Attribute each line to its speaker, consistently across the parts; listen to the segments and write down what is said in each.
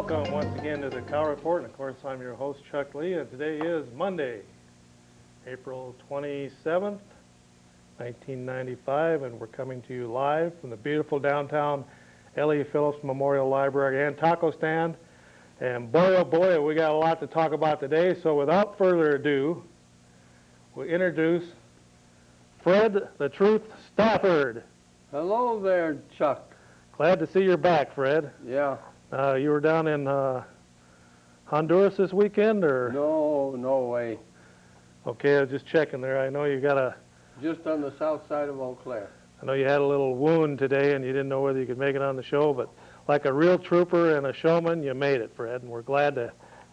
Speaker 1: Welcome once again to the Cow Report, and of course I'm your host Chuck Lee, and today is Monday, April 27th, 1995, and we're coming to you live from the beautiful downtown L.E. Phillips Memorial Library and Taco Stand. And boy, oh boy, we got a lot to talk about today, so without further ado, we introduce Fred the Truth Stafford.
Speaker 2: Hello there, Chuck.
Speaker 1: Glad to see you're back, Fred.
Speaker 2: Yeah.
Speaker 1: You were down in Honduras this weekend, or?
Speaker 2: No way.
Speaker 1: Okay, I was just checking there. I know you got a...
Speaker 2: Just on the south side of Eau Claire.
Speaker 1: I know you had a little wound today, and you didn't know whether you could make it on the show, but like a real trooper and a showman, you made it, Fred, and we're glad to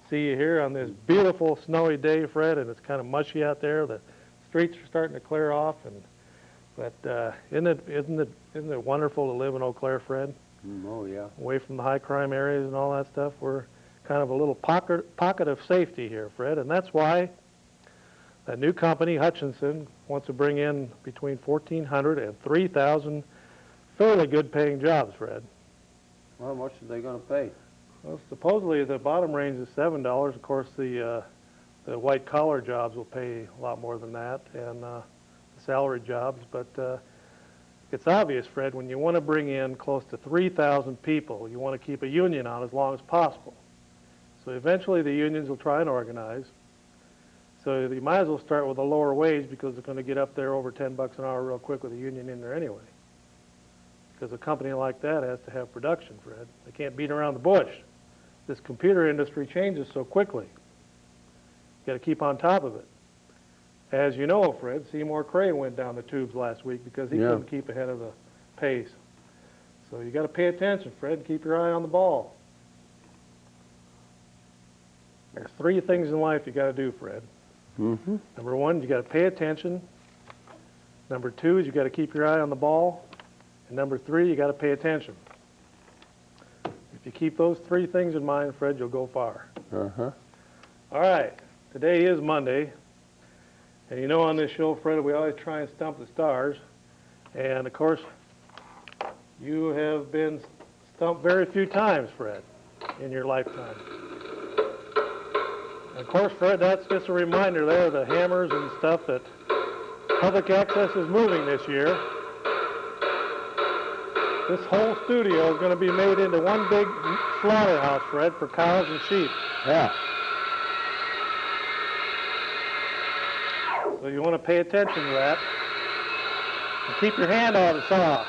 Speaker 1: see you here on this beautiful snowy day, Fred, and it's kind of mushy out there. The streets are starting to clear off, but isn't it wonderful to live in Eau Claire, Fred?
Speaker 2: Oh, yeah.
Speaker 1: Away from the high crime areas and all that stuff. We're kind of a little pocket of safety here, Fred, and that's why that new company, Hutchinson, wants to bring in between 1,400 and 3,000 fairly good-paying jobs, Fred.
Speaker 2: Well, how much are they going to pay?
Speaker 1: Well, supposedly the bottom range is $7. Of course, the white-collar jobs will pay a lot more than that, and the salaried jobs, but it's obvious, Fred, when you want to bring in close to 3,000 people, you want to keep a union on as long as possible. So eventually the unions will try and organize. So you might as well start with a lower wage because it's going to get up there over 10 bucks an hour real quick with a union in there anyway. Because a company like that has to have production, Fred. They can't beat around the bush. This computer industry changes so quickly. You got to keep on top of it. As you know, Fred, Seymour Cray went down the tubes last week because he couldn't keep ahead of the pace. So you got to pay attention, Fred, and keep your eye on the ball. There's three things in life you got to do, Fred.
Speaker 2: Mm-hmm.
Speaker 1: Number one, you got to pay attention. Number two is you got to keep your eye on the ball. And number three, you got to pay attention. If you keep those three things in mind, Fred, you'll go far.
Speaker 2: Uh-huh.
Speaker 1: All right, today is Monday. And you know, on this show, Fred, we always try and stump the stars. And, of course, you have been stumped very few times, Fred, in your lifetime. And, of course, Fred, that's just a reminder there of the hammers and stuff that public access is moving this year. This whole studio is going to be made into one big slaughterhouse, Fred, for cows and sheep.
Speaker 2: Yeah.
Speaker 1: So you want to pay attention to that. And keep your hand on the saw.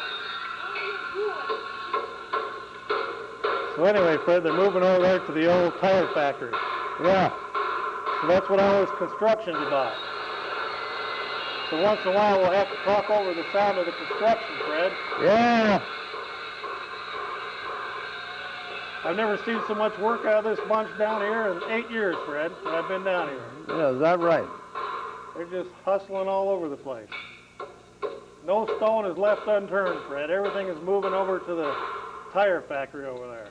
Speaker 1: So anyway, Fred, they're moving over there to the old tire factory.
Speaker 2: Yeah.
Speaker 1: So that's what all this construction's about. So once in a while we'll have to talk over the sound of the construction, Fred.
Speaker 2: Yeah.
Speaker 1: I've never seen so much work out of this bunch down here in 8 years, Fred, that I've been down here.
Speaker 2: Yeah, is that right?
Speaker 1: They're just hustling all over the place. No stone is left unturned, Fred. Everything is moving over to the tire factory over there.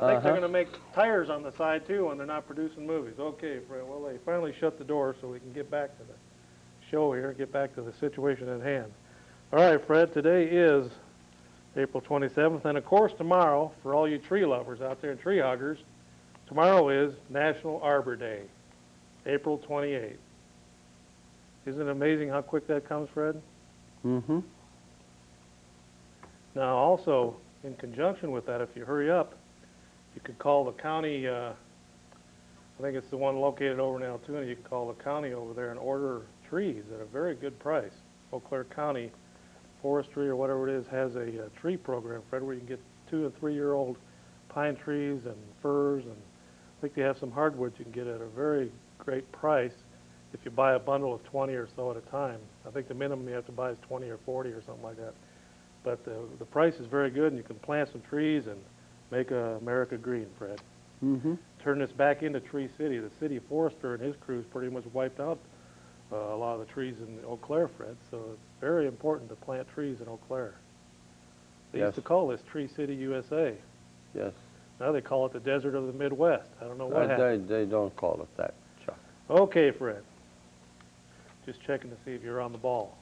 Speaker 1: I think they're going to make tires on the side, too, when they're not producing movies. Okay, Fred, well, they finally shut the door so we can get back to the show here, get back to the situation at hand. All right, Fred, today is April 27th, and, of course, tomorrow, for all you tree lovers out there and tree huggers, tomorrow is National Arbor Day, April 28th. Isn't it amazing how quick that comes, Fred?
Speaker 2: Mm-hmm.
Speaker 1: Now, also, in conjunction with that, if you hurry up, you could call the county, I think it's the one located over in Altoona, you can call the county over there and order trees at a very good price. Eau Claire County Forestry or whatever it is has a tree program, Fred, where you can get 2- and 3-year-old pine trees and firs, and I think they have some hardwoods you can get at a very great price if you buy a bundle of 20 or so at a time. I think the minimum you have to buy is 20 or 40 or something like that. But the price is very good, and you can plant some trees and make America green, Fred.
Speaker 2: Mm-hmm.
Speaker 1: Turn this back into Tree City. The city forester and his crews pretty much wiped out a lot of the trees in Eau Claire, Fred. So it's very important to plant trees in Eau Claire. They used to call this Tree City, USA.
Speaker 2: Yes.
Speaker 1: Now they call it the desert of the Midwest. I don't know what happened.
Speaker 2: They don't call it that, Chuck.
Speaker 1: Okay, Fred. Just checking to see if you're on the ball.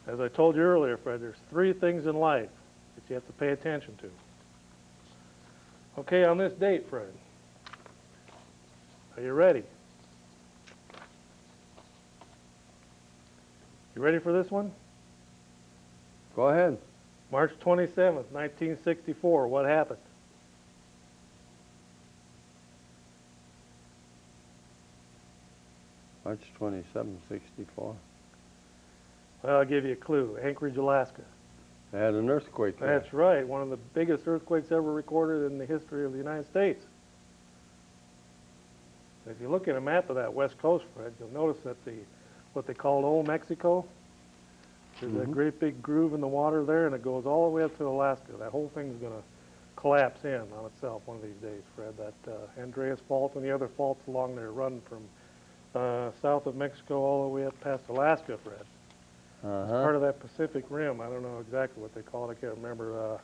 Speaker 1: As I told you earlier, Fred, there's three things in life that you have to pay attention to. Okay, on this date, Fred, are you ready? You ready for this one?
Speaker 2: Go ahead.
Speaker 1: March 27th, 1964. What happened?
Speaker 2: March 27, 64.
Speaker 1: Well, I'll give you a clue. Anchorage, Alaska.
Speaker 2: They had an earthquake there.
Speaker 1: That's right. One of the biggest earthquakes ever recorded in the history of the United States. If you look at a map of that west coast, Fred, you'll notice that what they called Old Mexico, there's a great big groove in the water there, and it goes all the way up to Alaska. That whole thing's going to collapse in on itself one of these days, Fred. That Andreas Fault and the other faults along there run from south of Mexico all the way up past Alaska, Fred. It's part of that Pacific Rim. I don't know exactly what they call it. I can't remember.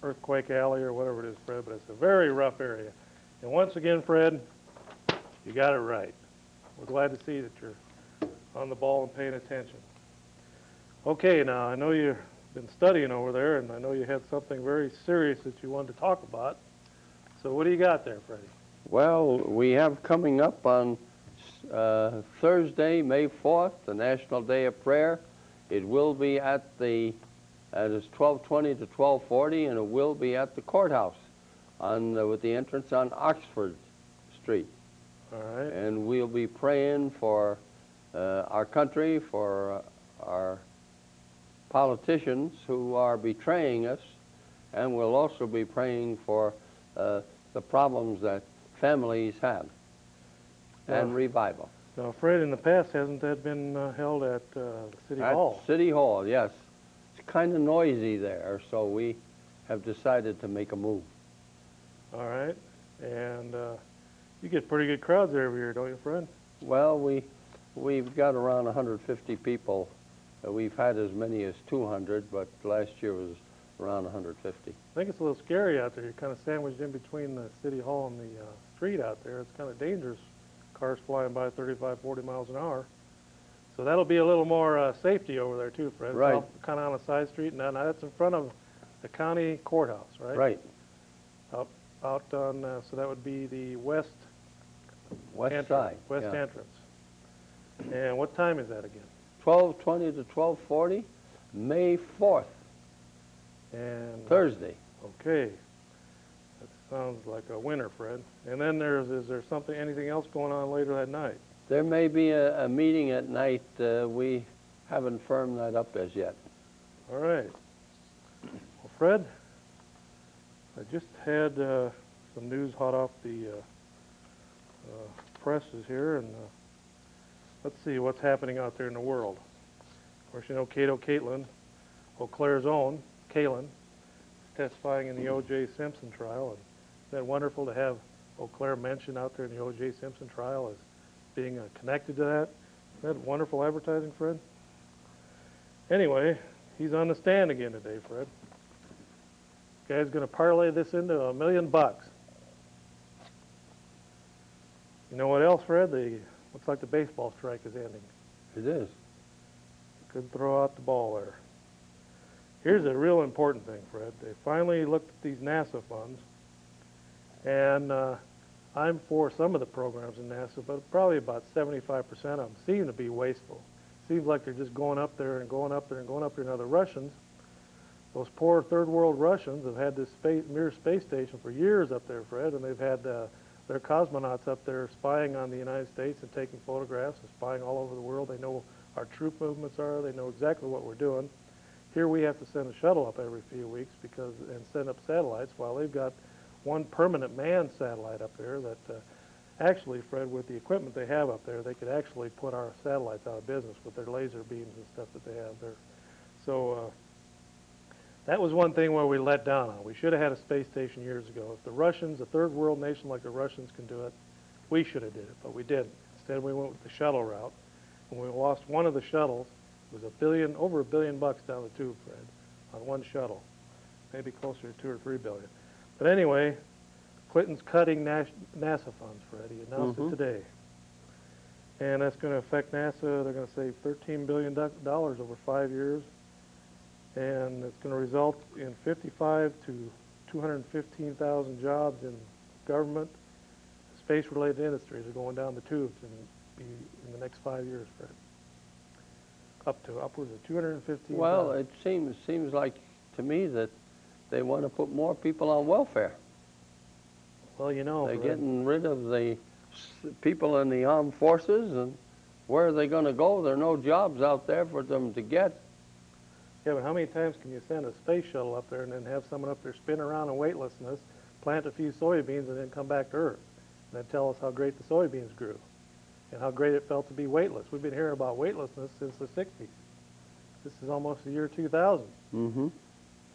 Speaker 1: Earthquake Alley or whatever it is, Fred, but it's a very rough area. And once again, Fred, you got it right. We're glad to see that you're on the ball and paying attention. Okay, now I know you've been studying over there, and I know you had something very serious that you wanted to talk about. So what do you got there, Freddie?
Speaker 2: Well, we have coming up on Thursday, May 4th, the National Day of Prayer. It will be at it's 12:20 to 12:40, and it will be at the courthouse with the entrance on Oxford Street.
Speaker 1: All right.
Speaker 2: And we'll be praying for our country, for our politicians who are betraying us, and we'll also be praying for the problems that families have, and revival.
Speaker 1: Now, Fred, in the past, hasn't that been held at City Hall?
Speaker 2: At City Hall, yes. It's kind of noisy there, so we have decided to make a move.
Speaker 1: All right. And you get pretty good crowds there every year, don't you, Fred?
Speaker 2: Well, we've got around 150 people. We've had as many as 200, but last year was around 150.
Speaker 1: I think it's a little scary out there. You're kind of sandwiched in between the City Hall and the street out there. It's kind of dangerous. Cars flying by 35, 40 miles an hour. So that'll be a little more safety over there, too, Fred.
Speaker 2: Right.
Speaker 1: It's kind of on a side street. Now that's in front of the county courthouse, right?
Speaker 2: Right.
Speaker 1: Out on, so that would be the west
Speaker 2: West side.
Speaker 1: West
Speaker 2: yeah.
Speaker 1: entrance. And what time is that again?
Speaker 2: 12:20 to 12:40, May 4th,
Speaker 1: And
Speaker 2: Thursday.
Speaker 1: Okay. That sounds like a winner, Fred. And then is there anything else going on later that night?
Speaker 2: There may be a meeting at night. We haven't firmed that up as yet.
Speaker 1: All right. Well, Fred, I just had some news hot off the presses here, and let's see what's happening out there in the world. Of course, you know Cato Caitlin, Eau Claire's own, Kaylin, testifying in the O.J. Simpson trial. And isn't that wonderful to have Eau Claire mentioned out there in the O.J. Simpson trial as being connected to that? Isn't that wonderful advertising, Fred? Anyway, he's on the stand again today, Fred. Guy's going to parlay this into $1 million. You know what else, Fred? Looks like the baseball strike is ending.
Speaker 2: It is.
Speaker 1: Couldn't throw out the ball there. Here's a real important thing, Fred. They finally looked at these NASA funds, and I'm for some of the programs in NASA, but probably about 75% of them seem to be wasteful. Seems like they're just going up there and going up there and going up there. Now the Russians, those poor third world Russians, have had this Mir space station for years up there, Fred, and they've had their cosmonauts up there spying on the United States and taking photographs and spying all over the world. They know our troop movements are. They know exactly what we're doing. Here we have to send a shuttle up every few weeks and send up satellites, while they've got one permanent manned satellite up there that actually, Fred, with the equipment they have up there, they could actually put our satellites out of business with their laser beams and stuff that they have there. So that was one thing where we let down on. We should have had a space station years ago. If the Russians, a third world nation like the Russians, can do it, we should have did it, but we didn't. Instead, we went with the shuttle route. When we lost one of the shuttles, it was over $1 billion down the tube, Fred, on one shuttle. Maybe closer to $2 or $3 billion. But anyway, Clinton's cutting NASA funds, Fred. He announced it today. And that's going to affect NASA. They're going to save $13 billion over 5 years. And it's going to result in 55 to 215,000 jobs in government, space-related industries are going down the tubes in the next 5 years, Fred. Up to upwards of 215,000.
Speaker 2: Well, it seems like to me that they want to put more people on welfare.
Speaker 1: Well, you know,
Speaker 2: They're
Speaker 1: Fred,
Speaker 2: getting rid of the people in the armed forces, and where are they going to go? There are no jobs out there for them to get.
Speaker 1: yeah, but how many times can you send a space shuttle up there and then have someone up there spin around in weightlessness, plant a few soybeans, and then come back to Earth, and then tell us how great the soybeans grew and how great it felt to be weightless? We've been hearing about weightlessness since the 60s. This is almost the year 2000.
Speaker 2: Mm-hmm.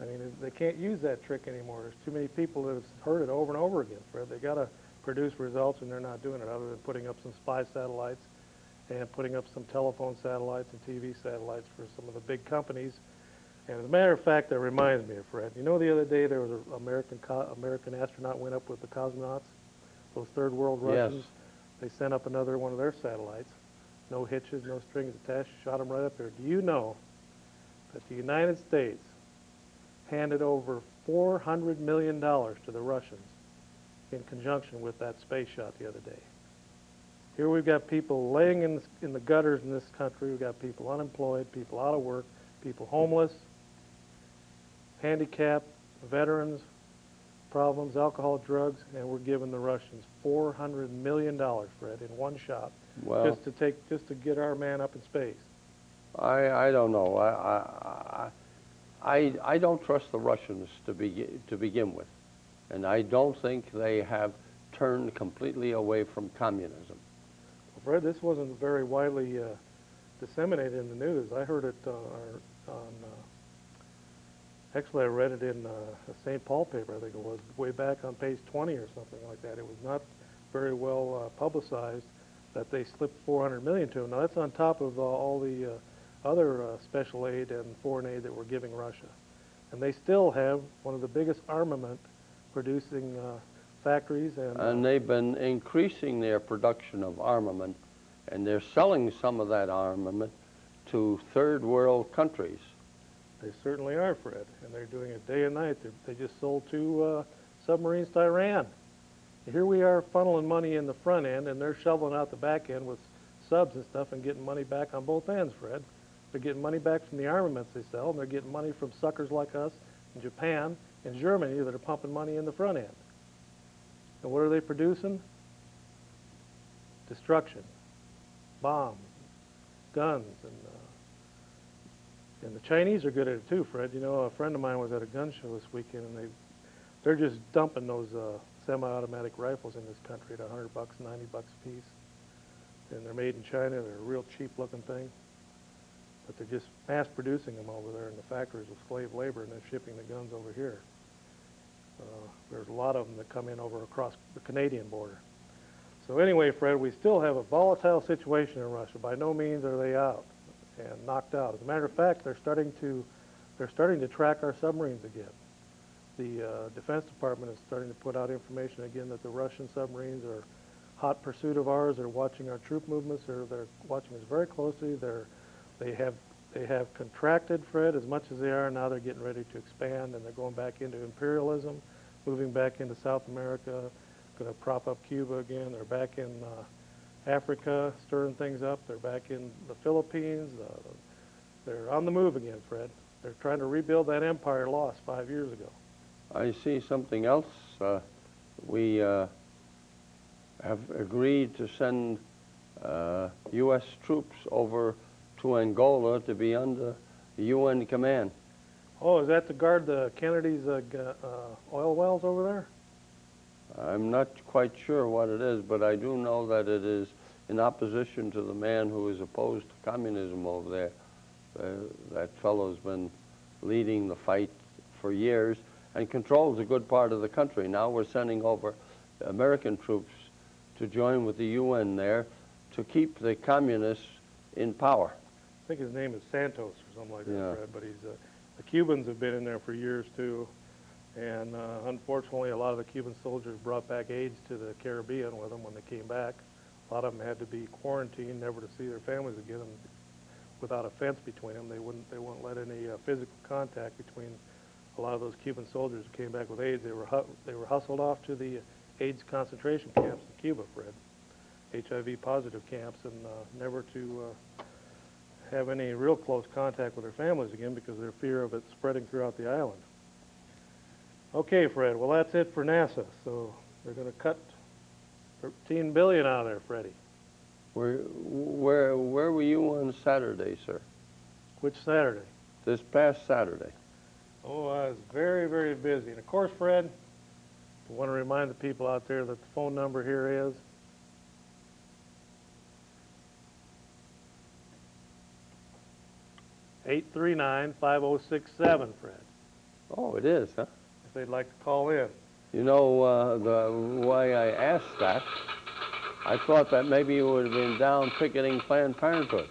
Speaker 1: I mean, they can't use that trick anymore. There's too many people that have heard it over and over again, Fred. They got to produce results, and they're not doing it other than putting up some spy satellites and putting up some telephone satellites and TV satellites for some of the big companies. And as a matter of fact, that reminds me of Fred. You know, the other day there was an American astronaut went up with the cosmonauts, those third world Russians.
Speaker 2: Yes.
Speaker 1: They sent up another one of their satellites. No hitches, no strings attached. Shot them right up there. Do you know that the United States handed over $400 million to the Russians in conjunction with that space shot the other day? Here we've got people laying in the gutters in this country. We've got people unemployed, people out of work, people homeless, handicapped, veterans, problems, alcohol, drugs, and we're giving the Russians $400 million, Fred, in one shot,
Speaker 2: Well,
Speaker 1: just to get our man up in space.
Speaker 2: I don't know. I don't trust the Russians to begin with, and I don't think they have turned completely away from communism.
Speaker 1: Well, Fred, this wasn't very widely disseminated in the news. I heard it actually I read it in a St. Paul paper, I think it was, way back on page 20 or something like that. It was not very well publicized that they slipped $400 million to them. Now that's on top of all the other special aid and foreign aid that we're giving Russia. And they still have one of the biggest armament producing factories.
Speaker 2: And they've been increasing their production of armament, and they're selling some of that armament to third world countries.
Speaker 1: They certainly are, Fred, and they're doing it day and night. They just sold 2 submarines to Iran. Here we are funneling money in the front end, and they're shoveling out the back end with subs and stuff and getting money back on both ends, Fred. They're getting money back from the armaments they sell, and they're getting money from suckers like us in Japan and Germany that are pumping money in the front end. And what are they producing? Destruction, bombs, guns, and the Chinese are good at it too, Fred. You know, a friend of mine was at a gun show this weekend, and they're just dumping those semi-automatic rifles in this country at $100, $90 a piece. And they're made in China. They're a real cheap-looking thing. But they're just mass-producing them over there in the factories with slave labor, and they're shipping the guns over here. There's a lot of them that come in over across the Canadian border. So anyway, Fred, we still have a volatile situation in Russia. By no means are they out and knocked out. As a matter of fact, they're starting to track our submarines again. The Defense Department is starting to put out information again that the Russian submarines are hot pursuit of ours. They're watching our troop movements. They're watching us very closely. They have contracted, Fred, as much as they are. Now they're getting ready to expand, and they're going back into imperialism, moving back into South America, going to prop up Cuba again. They're back in Africa, stirring things up. They're back in the Philippines. They're on the move again, Fred. They're trying to rebuild that empire lost 5 years ago.
Speaker 2: I see something else. We have agreed to send U.S. troops over to Angola to be under UN command.
Speaker 1: Oh, is that to guard the Kennedy's oil wells over there?
Speaker 2: I'm not quite sure what it is, but I do know that it is in opposition to the man who is opposed to communism over there. That fellow's been leading the fight for years and controls a good part of the country. Now we're sending over American troops to join with the UN there to keep the communists in power.
Speaker 1: I think his name is Santos or something like
Speaker 2: Yeah.
Speaker 1: that, Fred. But the Cubans have been in there for years too, and unfortunately, a lot of the Cuban soldiers brought back AIDS to the Caribbean with them when they came back. A lot of them had to be quarantined, never to see their families again, without a fence between them. They wouldn't let any physical contact between a lot of those Cuban soldiers who came back with AIDS, they were hustled off to the AIDS concentration camps in Cuba, Fred, HIV positive camps, and never to have any real close contact with their families again because of their fear of it spreading throughout the island. Okay, Fred, well that's it for NASA. So they're going to cut $13 billion out of there, Freddie.
Speaker 2: Where were you on Saturday, sir?
Speaker 1: Which Saturday?
Speaker 2: This past Saturday.
Speaker 1: Oh, I was very, very busy. And of course, Fred, I want to remind the people out there that the phone number here is 839-5067, Fred,
Speaker 2: Oh, it is, huh?
Speaker 1: if they'd like to call in.
Speaker 2: You know, the way I asked that, I thought that maybe you would have been down picketing Planned Parenthood.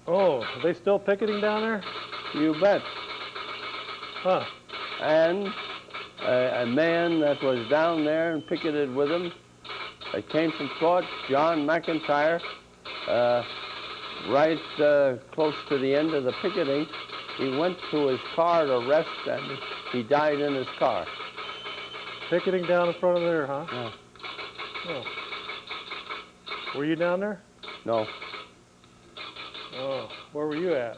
Speaker 1: Oh, are they still picketing down there?
Speaker 2: You bet.
Speaker 1: Huh.
Speaker 2: And a man that was down there and picketed with him, that came from court, John McIntyre, right close to the end of the picketing, he went to his car to rest and he died in his car.
Speaker 1: Picketing down in front of there, huh?
Speaker 2: Yeah.
Speaker 1: Oh. Were you down there?
Speaker 2: No,
Speaker 1: Oh, where were you at?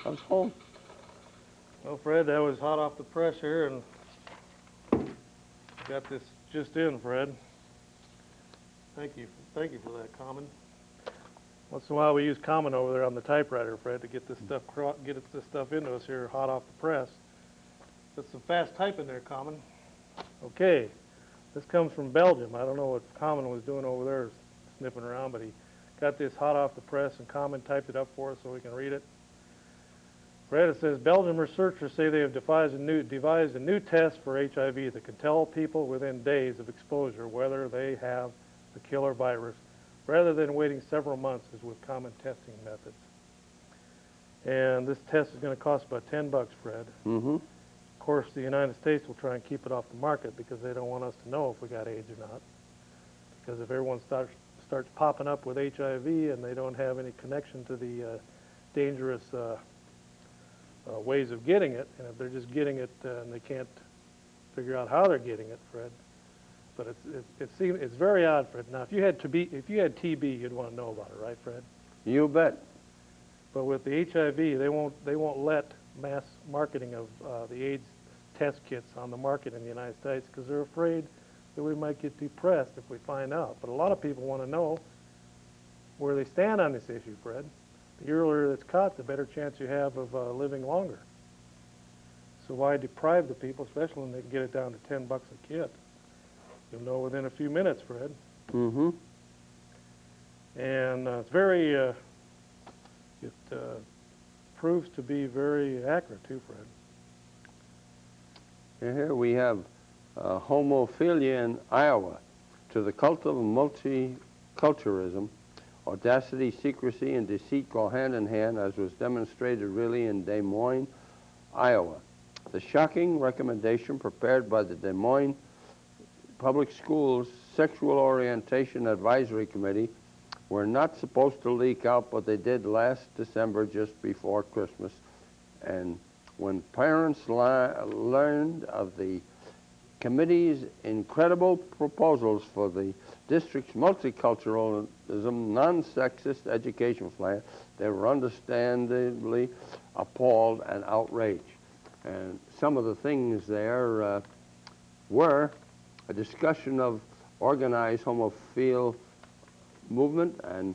Speaker 2: I was home.
Speaker 1: Well, Fred, that was hot off the press here, and got this just in, Fred. Thank you for that, Common. Once in a while, we use Common over there on the typewriter, Fred, to get this stuff into us here, hot off the press. Put some fast typing there, Common. Okay, this comes from Belgium. I don't know what Common was doing over there, sniffing around, but he got this hot off the press, and Common typed it up for us so we can read it. Fred, it says, Belgian researchers say they have devised a new test for HIV that can tell people within days of exposure whether they have the killer virus, rather than waiting several months as with common testing methods. And this test is going to cost about $10, Fred.
Speaker 2: Mm-hmm.
Speaker 1: Of course, the United States will try and keep it off the market because they don't want us to know if we got AIDS or not. Because if everyone starts popping up with HIV and they don't have any connection to the dangerous ways of getting it, and if they're just getting it and they can't figure out how they're getting it, Fred. But it's very odd, Fred. Now, if you had TB, you'd want to know about it, right, Fred?
Speaker 2: You bet.
Speaker 1: But with the HIV, they won't let mass marketing of the AIDS test kits on the market in the United States because they're afraid that we might get depressed if we find out. But a lot of people want to know where they stand on this issue, Fred. The earlier it's caught, the better chance you have of living longer. So why deprive the people, especially when they can get it down to $10 a kit? You'll know within a few minutes, Fred.
Speaker 2: Mm-hmm.
Speaker 1: And it's very, it proves to be very accurate too, Fred.
Speaker 2: Here we have homophilia in Iowa. To the cult of multiculturalism, audacity, secrecy, and deceit go hand in hand, as was demonstrated really in Des Moines, Iowa. The shocking recommendation prepared by the Des Moines Public Schools Sexual Orientation Advisory Committee were not supposed to leak out, but they did last December, just before Christmas. And when parents learned of the committee's incredible proposals for the district's multiculturalism, non-sexist education plan, they were understandably appalled and outraged. And some of the things there were a discussion of organized homophile movement and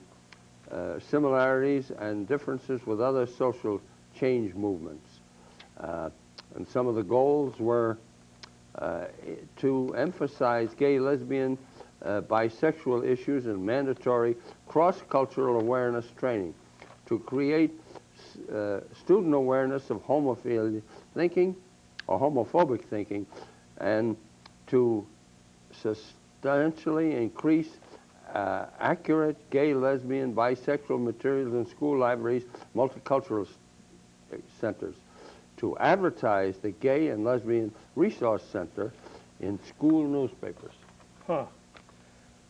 Speaker 2: similarities and differences with other social change movements. And some of the goals were to emphasize gay, lesbian, bisexual issues and mandatory cross-cultural awareness training, to create student awareness of homophilic thinking or homophobic thinking, and to substantially increase accurate gay, lesbian, bisexual materials in school libraries, multicultural centers, to advertise the Gay and Lesbian Resource Center in school newspapers.
Speaker 1: Huh.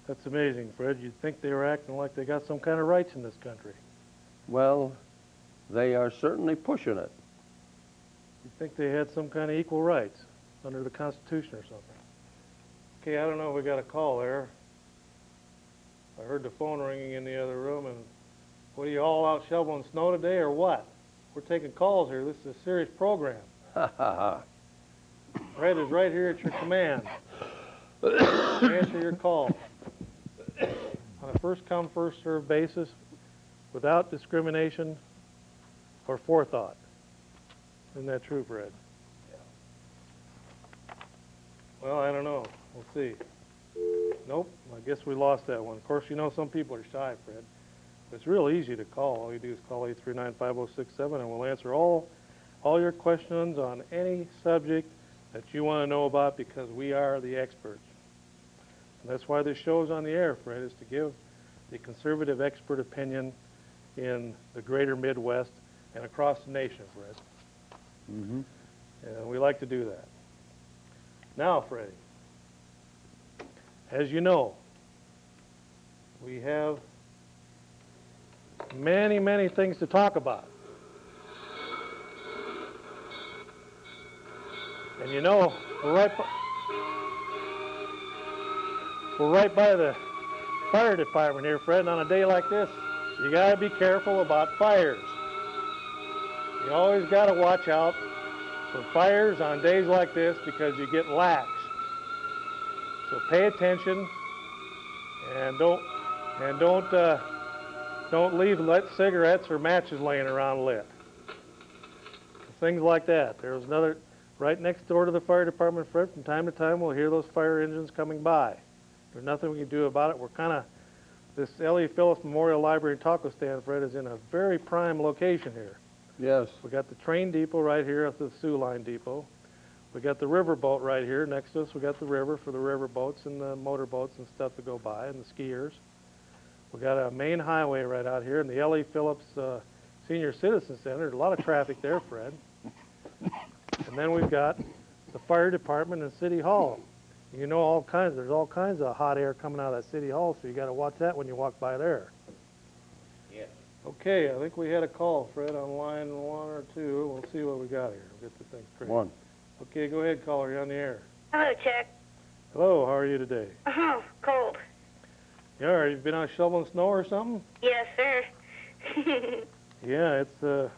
Speaker 1: That's amazing, Fred. You'd think they were acting like they got some kind of rights in this country.
Speaker 2: Well, they are certainly pushing it.
Speaker 1: You think they had some kind of equal rights under the Constitution or something. Okay, I don't know if we got a call there. I heard the phone ringing in the other room, and what are you all out shoveling snow today or what? We're taking calls here. This is a serious program.
Speaker 2: Ha ha ha.
Speaker 1: Fred is right here at your command. Answer your call on a first-come, first-served basis, without discrimination or forethought. Isn't that true, Fred? Well, I don't know. We'll see. Nope, I guess we lost that one. Of course, you know some people are shy, Fred. But it's real easy to call. All you do is call 839-5067, and we'll answer all your questions on any subject that you want to know about, because we are the experts. And that's why this show's on the air, Fred, is to give the conservative expert opinion in the greater Midwest and across the nation, Fred.
Speaker 2: Mm-hmm.
Speaker 1: And we like to do that. Now, Freddie, as you know, we have many, many things to talk about. And you know, we're right by the fire department here, Fred, and on a day like this, you gotta be careful about fires. You always gotta watch out for fires on days like this, because you get lax. So pay attention, and don't leave lit cigarettes or matches laying around lit. Things like that. There was another right next door to the fire department, Fred. From time to time, we'll hear those fire engines coming by. There's nothing we can do about it. We're kind of, this L.E. Phillips Memorial Library and Taco Stand, Fred, is in a very prime location here.
Speaker 2: Yes.
Speaker 1: We got the train depot right here at the Sioux Line Depot. We got the river boat right here next to us. We got the river for the river boats and the motor boats and stuff to go by, and the skiers. We got a main highway right out here, and the L.E. Phillips Senior Citizen Center. There's a lot of traffic there, Fred. And then we've got the fire department and City Hall. You know, there's all kinds of hot air coming out of that City Hall, so you got to watch that when you walk by there.
Speaker 2: Yes.
Speaker 1: Okay, I think we had a call, Fred, on line 1 or 2. We'll see what we got here. We'll get the thing straight.
Speaker 2: 1.
Speaker 1: Okay, go ahead, caller. You're on the air.
Speaker 3: Hello, Chuck.
Speaker 1: Hello, how are you today?
Speaker 3: Oh, cold.
Speaker 1: Yeah, you been out shoveling snow or something?
Speaker 3: Yes, sir.
Speaker 1: Yeah, it's that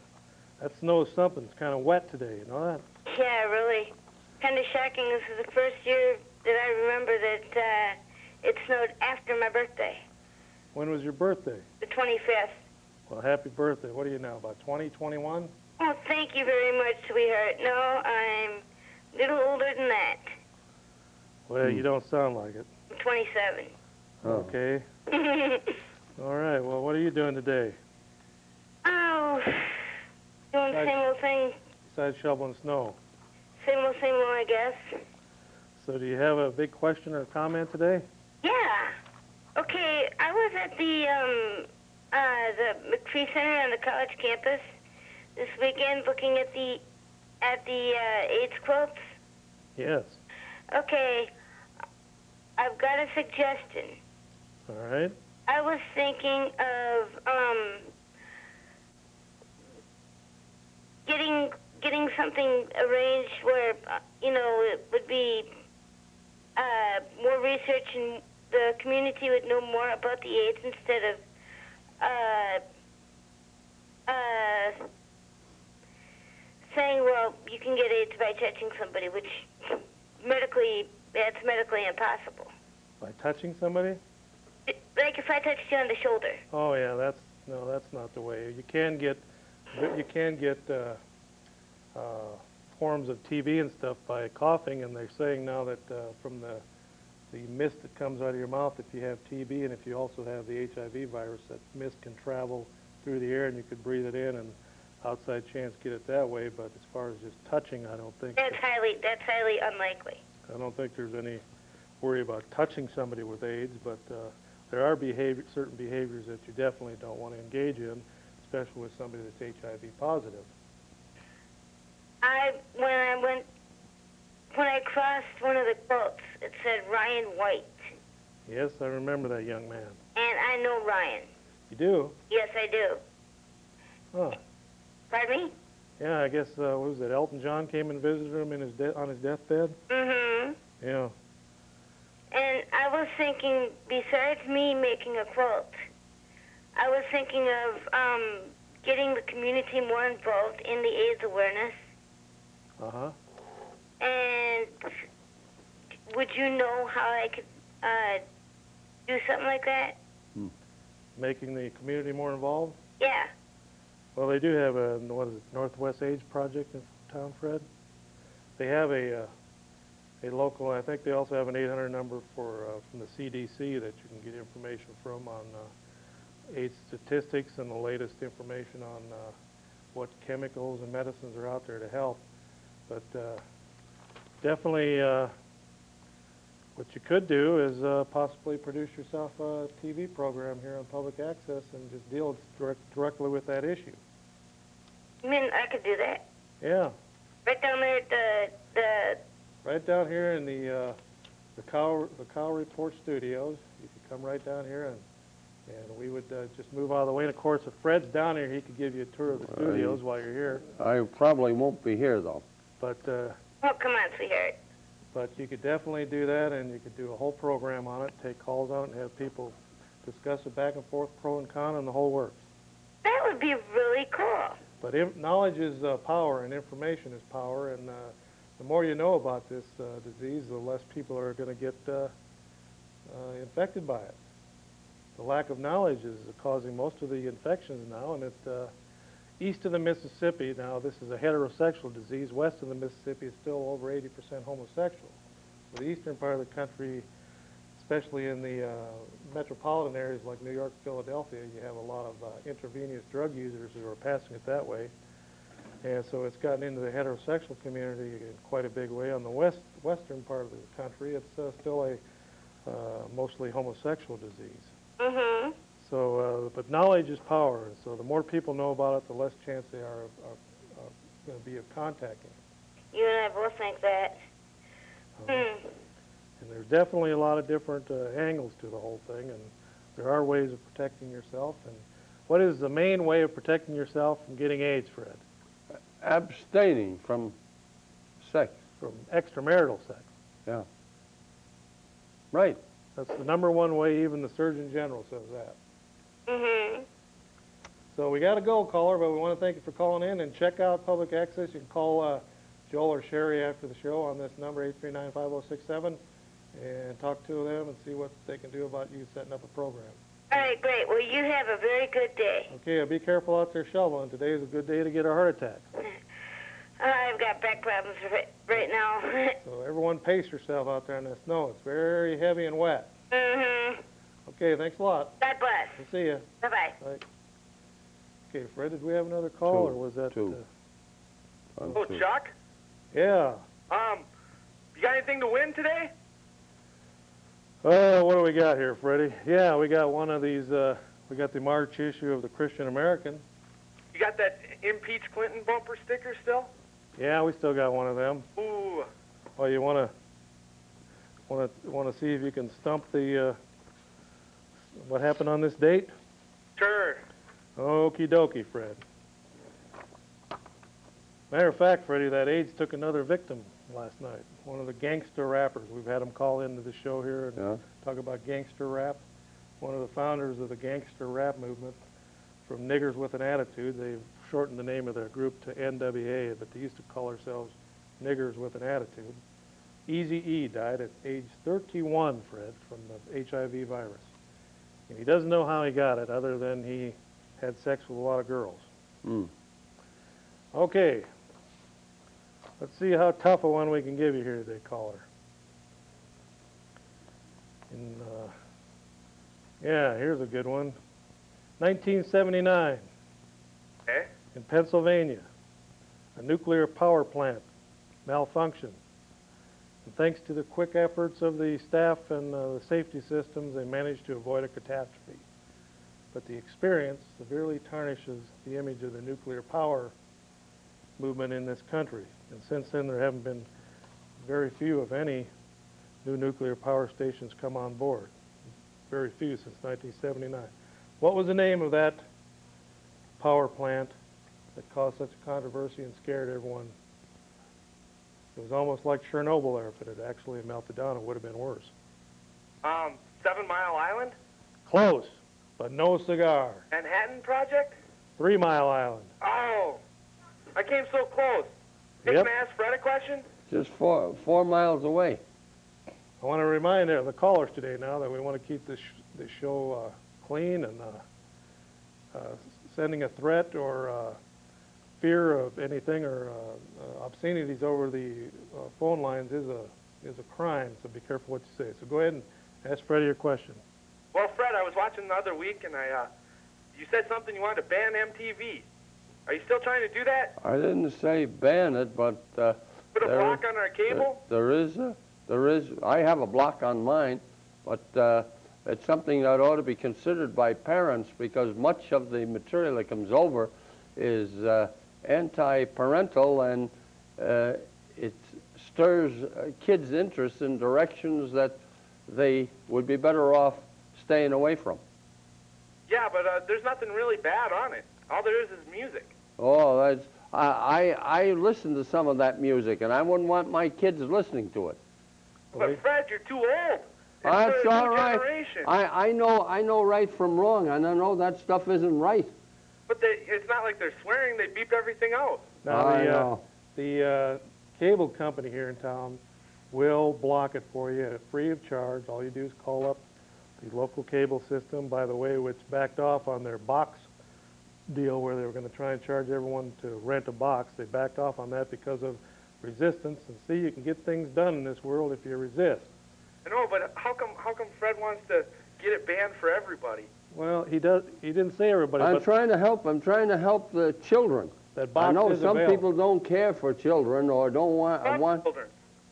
Speaker 1: snow is something. It's kind of wet today, you know that?
Speaker 3: Yeah, really. Kind of shocking. This is the first year that I remember that it snowed after my birthday,
Speaker 1: When was your birthday?
Speaker 3: the 25th.
Speaker 1: Well, happy birthday. What are you now, about 20, 21?
Speaker 3: Oh, thank you very much, sweetheart. No, I'm a little older than that.
Speaker 1: Well, you don't sound like it.
Speaker 3: I'm 27.
Speaker 2: Oh.
Speaker 1: Okay. All right, well, what are you doing today
Speaker 3: Oh, doing the same old thing.
Speaker 1: besides shoveling snow?
Speaker 3: Same old, I guess.
Speaker 1: So do you have a big question or comment today?
Speaker 3: Yeah. Okay, I was at the McPhee Center on the college campus this weekend looking at the AIDS quilts.
Speaker 1: Yes.
Speaker 3: Okay, I've got a suggestion.
Speaker 1: All right.
Speaker 3: I was thinking of getting something arranged where it would be more research and the community would know more about the AIDS instead of saying, well, you can get AIDS by touching somebody, which that's medically impossible.
Speaker 1: By touching somebody?
Speaker 3: Like if I touched you on the shoulder.
Speaker 1: Oh yeah, that's not the way. You can get forms of TB and stuff by coughing, and they're saying now that from the mist that comes out of your mouth, if you have TB and if you also have the HIV virus, that mist can travel through the air and you could breathe it in, and outside chance get it that way. But as far as just touching, I don't think
Speaker 3: That's highly unlikely.
Speaker 1: I don't think there's any worry about touching somebody with AIDS, but there are certain behaviors that you definitely don't want to engage in, especially with somebody that's HIV positive.
Speaker 3: When I crossed one of the quilts, it said Ryan White,
Speaker 1: Yes, I remember that young man.
Speaker 3: and I know Ryan.
Speaker 1: You do?
Speaker 3: Yes, I do.
Speaker 1: Huh.
Speaker 3: Pardon me?
Speaker 1: Yeah, I guess, what was it, Elton John came and visited him in on his deathbed?
Speaker 3: Mm-hmm.
Speaker 1: Yeah.
Speaker 3: And I was thinking, besides me making a quilt, I was thinking of getting the community more involved in the AIDS awareness.
Speaker 1: Uh-huh.
Speaker 3: And would you know how I could do something like that?
Speaker 1: Making the community more involved?
Speaker 3: Yeah.
Speaker 1: Well, they do have a, what is it, Northwest AIDS Project in town, Fred? They have a local, I think they also have an 800 number for from the CDC that you can get information from on AIDS statistics and the latest information on what chemicals and medicines are out there to help. But definitely what you could do is possibly produce yourself a TV program here on public access and just deal directly with that issue.
Speaker 3: You mean I could do that?
Speaker 1: Yeah,
Speaker 3: Right down there at the
Speaker 1: right down here in the Cow Report Studios. You could come right down here and we would just move out of the way. And of course, if Fred's down here, he could give you a tour of the studios while you're here.
Speaker 2: I probably won't be here, though.
Speaker 1: But
Speaker 3: oh, come on, sweetheart.
Speaker 1: But you could definitely do that, and you could do a whole program on it, take calls out and have people discuss it back and forth, pro and con, and the whole works.
Speaker 3: That would be really cool.
Speaker 1: But knowledge is power, and information is power, and the more you know about this disease, the less people are going to get infected by it. The lack of knowledge is causing most of the infections now, and east of the Mississippi, now this is a heterosexual disease, west of the Mississippi is still over 80% homosexual. So the eastern part of the country, especially in the metropolitan areas like New York, Philadelphia, you have a lot of intravenous drug users who are passing it that way. And so it's gotten into the heterosexual community in quite a big way. On the western part of the country, it's still a mostly homosexual disease.
Speaker 3: Mm-hmm.
Speaker 1: So, but knowledge is power. So the more people know about it, the less chance they are going to be of contacting it.
Speaker 3: You and I both think that.
Speaker 1: And there's definitely a lot of different angles to the whole thing, and there are ways of protecting yourself. And what is the main way of protecting yourself from getting AIDS, Fred?
Speaker 2: Abstaining from sex.
Speaker 1: From extramarital sex.
Speaker 2: Yeah. Right.
Speaker 1: That's the number one way. Even the Surgeon General says that.
Speaker 3: Mm-hmm.
Speaker 1: So we got to go, caller, but we want to thank you for calling in, and check out Public Access. You can call Joel or Sherry after the show on this number, 839-5067, and talk to them and see what they can do about you setting up a program.
Speaker 3: All right, great. Well, you have a very good day.
Speaker 1: Okay, be careful out there shoveling. Today is a good day to get a heart attack.
Speaker 3: I've got back problems right now.
Speaker 1: So everyone pace yourself out there in the snow. It's very heavy and wet.
Speaker 3: Mm-hmm.
Speaker 1: Okay, thanks a lot.
Speaker 3: God bless.
Speaker 1: We'll see you.
Speaker 3: Bye-bye.
Speaker 1: Bye. Okay, Fred, did we have another call, or was that...
Speaker 2: Two.
Speaker 4: Oh, Chuck?
Speaker 1: Yeah.
Speaker 4: You got anything to win today?
Speaker 1: What do we got here, Freddie? Yeah, we got one of these, we got the March issue of the Christian American.
Speaker 4: You got that impeach Clinton bumper sticker still?
Speaker 1: Yeah, we still got one of them.
Speaker 4: Ooh.
Speaker 1: Well, you want to see if you can stump the, what happened on this date?
Speaker 4: Sure.
Speaker 1: Okie dokie, Fred. Matter of fact, Freddie, that AIDS took another victim last night. One of the gangster rappers. We've had him call into the show here and talk about gangster rap. One of the founders of the gangster rap movement from Niggers with an Attitude. They've shortened the name of their group to NWA, but they used to call themselves Niggers with an Attitude. Eazy-E died at age 31, Fred, from the HIV virus. And he doesn't know how he got it other than he had sex with a lot of girls. Okay. Let's see how tough a one we can give you here today, caller. Yeah, here's a good one. 1979.
Speaker 4: Okay.
Speaker 1: In Pennsylvania, a nuclear power plant malfunctioned. And thanks to the quick efforts of the staff and the safety systems, they managed to avoid a catastrophe. But the experience severely tarnishes the image of the nuclear power movement in this country. And since then, there haven't been very few, if any, new nuclear power stations come on board. Very few since 1979. What was the name of that power plant that caused such a controversy and scared everyone. It was almost like Chernobyl there. If it had actually melted down, it would have been worse.
Speaker 4: 7 Mile Island?
Speaker 1: Close, but no cigar.
Speaker 4: Manhattan Project?
Speaker 1: 3 Mile Island.
Speaker 4: Oh, I came so close. Hey,
Speaker 1: Yep.
Speaker 4: can I ask Fred a question?
Speaker 2: Just 4 miles away.
Speaker 1: I want to remind the callers today now that we want to keep this show clean and sending a threat or fear of anything or obscenities over the phone lines is a crime. So be careful what you say. So go ahead and ask Freddie your question.
Speaker 4: Well, Fred, I was watching the other week, and you said something you wanted to ban MTV. Are you still trying to do that?
Speaker 2: I didn't say ban it, but
Speaker 4: Put a block on our cable?
Speaker 2: there is. I have a block on mine, but it's something that ought to be considered by parents because much of the material that comes over is anti-parental, and it stirs kids' interest in directions that they would be better off staying away from.
Speaker 4: Yeah, but there's nothing really bad on it. All there is music.
Speaker 2: Oh, I listen to some of that music, and I wouldn't want my kids listening to it.
Speaker 4: But Fred, you're too old. It's
Speaker 2: That's
Speaker 4: for a
Speaker 2: all
Speaker 4: new
Speaker 2: right.
Speaker 4: generation.
Speaker 2: I know right from wrong, and I know that stuff isn't right.
Speaker 4: But it's not like they're swearing. They beep everything out.
Speaker 1: Now
Speaker 2: I know.
Speaker 1: the cable company here in town will block it for you free of charge. All you do is call up the local cable system, by the way, which backed off on their box deal where they were going to try and charge everyone to rent a box. They backed off on that because of resistance. And see, you can get things done in this world if you resist.
Speaker 4: I know, but how come Fred wants to get it banned for everybody?
Speaker 1: Well, he didn't say everybody,
Speaker 2: I'm
Speaker 1: but
Speaker 2: trying to help. I'm trying to help the children.
Speaker 1: that box
Speaker 2: I know
Speaker 1: is
Speaker 2: some
Speaker 1: available.
Speaker 2: people don't care for children or don't want.
Speaker 4: I love children.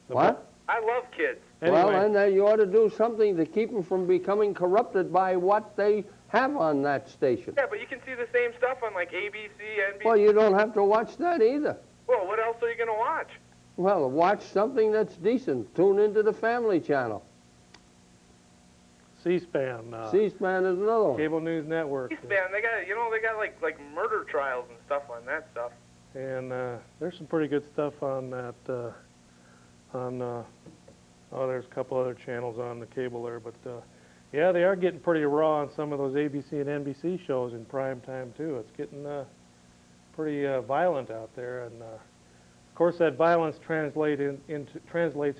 Speaker 2: What?
Speaker 4: I love kids.
Speaker 1: Anyway,
Speaker 2: Well, then you ought to do something to keep them from becoming corrupted by what they have on that station.
Speaker 4: Yeah, but you can see the same stuff on like ABC, NBC.
Speaker 2: Well, you don't have to watch that either.
Speaker 4: Well, what else are you going to watch?
Speaker 2: Well, watch something that's decent. Tune into the Family Channel.
Speaker 1: C-SPAN,
Speaker 2: C-SPAN is another one.
Speaker 1: Cable News Network.
Speaker 4: C-SPAN, they got like murder trials and stuff on that stuff.
Speaker 1: And there's some pretty good stuff on that. There's a couple other channels on the cable there, but yeah, they are getting pretty raw on some of those ABC and NBC shows in prime time too. It's getting pretty violent out there, and of course that violence translates